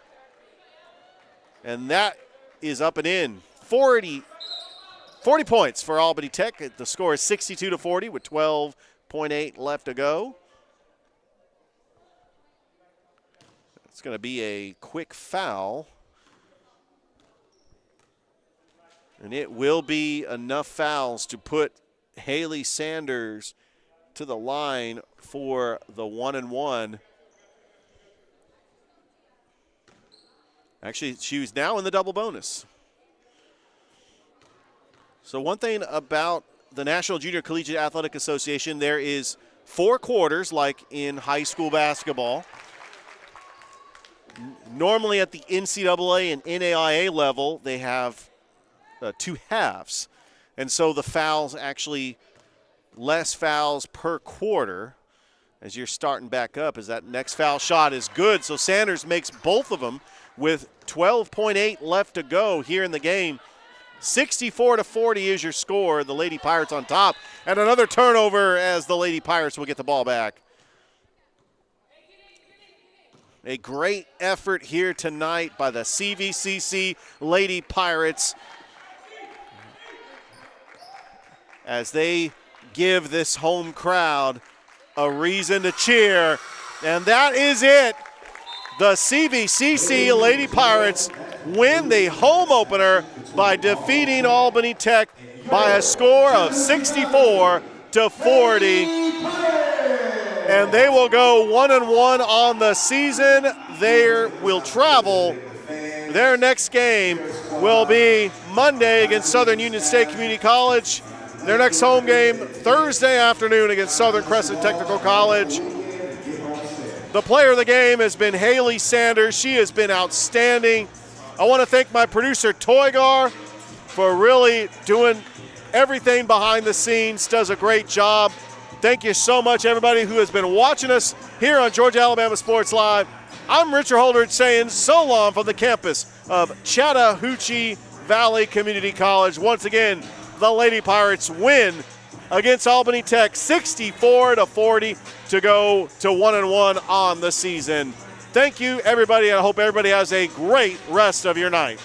and that is up and in. 40 points for Albany Tech. The score is 62-40 with 12.8 left to go. It's going to be a quick foul. And it will be enough fouls to put Haley Sanders to the line for the 1-1. Actually, she was now in the double bonus. So one thing about the National Junior Collegiate Athletic Association, there is 4 quarters like in high school basketball. Normally at the NCAA and NAIA level, they have 2 halves. And so the fouls actually, less fouls per quarter as you're starting back up, as that next foul shot is good. So Sanders makes both of them with 12.8 left to go here in the game. 64-40 is your score. The Lady Pirates on top. And another turnover as the Lady Pirates will get the ball back. A great effort here tonight by the CVCC Lady Pirates as they give this home crowd a reason to cheer. And that is it. The CVCC Lady Pirates win the home opener by defeating Albany Tech by a score of 64-40. And they will go 1-1 on the season. They will travel. Their next game will be Monday against Southern Union State Community College. Their next home game Thursday afternoon against Southern Crescent Technical College. The player of the game has been Haley Sanders. She has been outstanding. I want to thank my producer Toygar for really doing everything behind the scenes, does a great job. Thank you so much, everybody who has been watching us here on Georgia Alabama Sports Live. I'm Richard Holdridge saying so long from the campus of Chattahoochee Valley Community College. Once again, the Lady Pirates win against Albany Tech 64-40 to go to 1-1 on the season. Thank you, everybody. I hope everybody has a great rest of your night.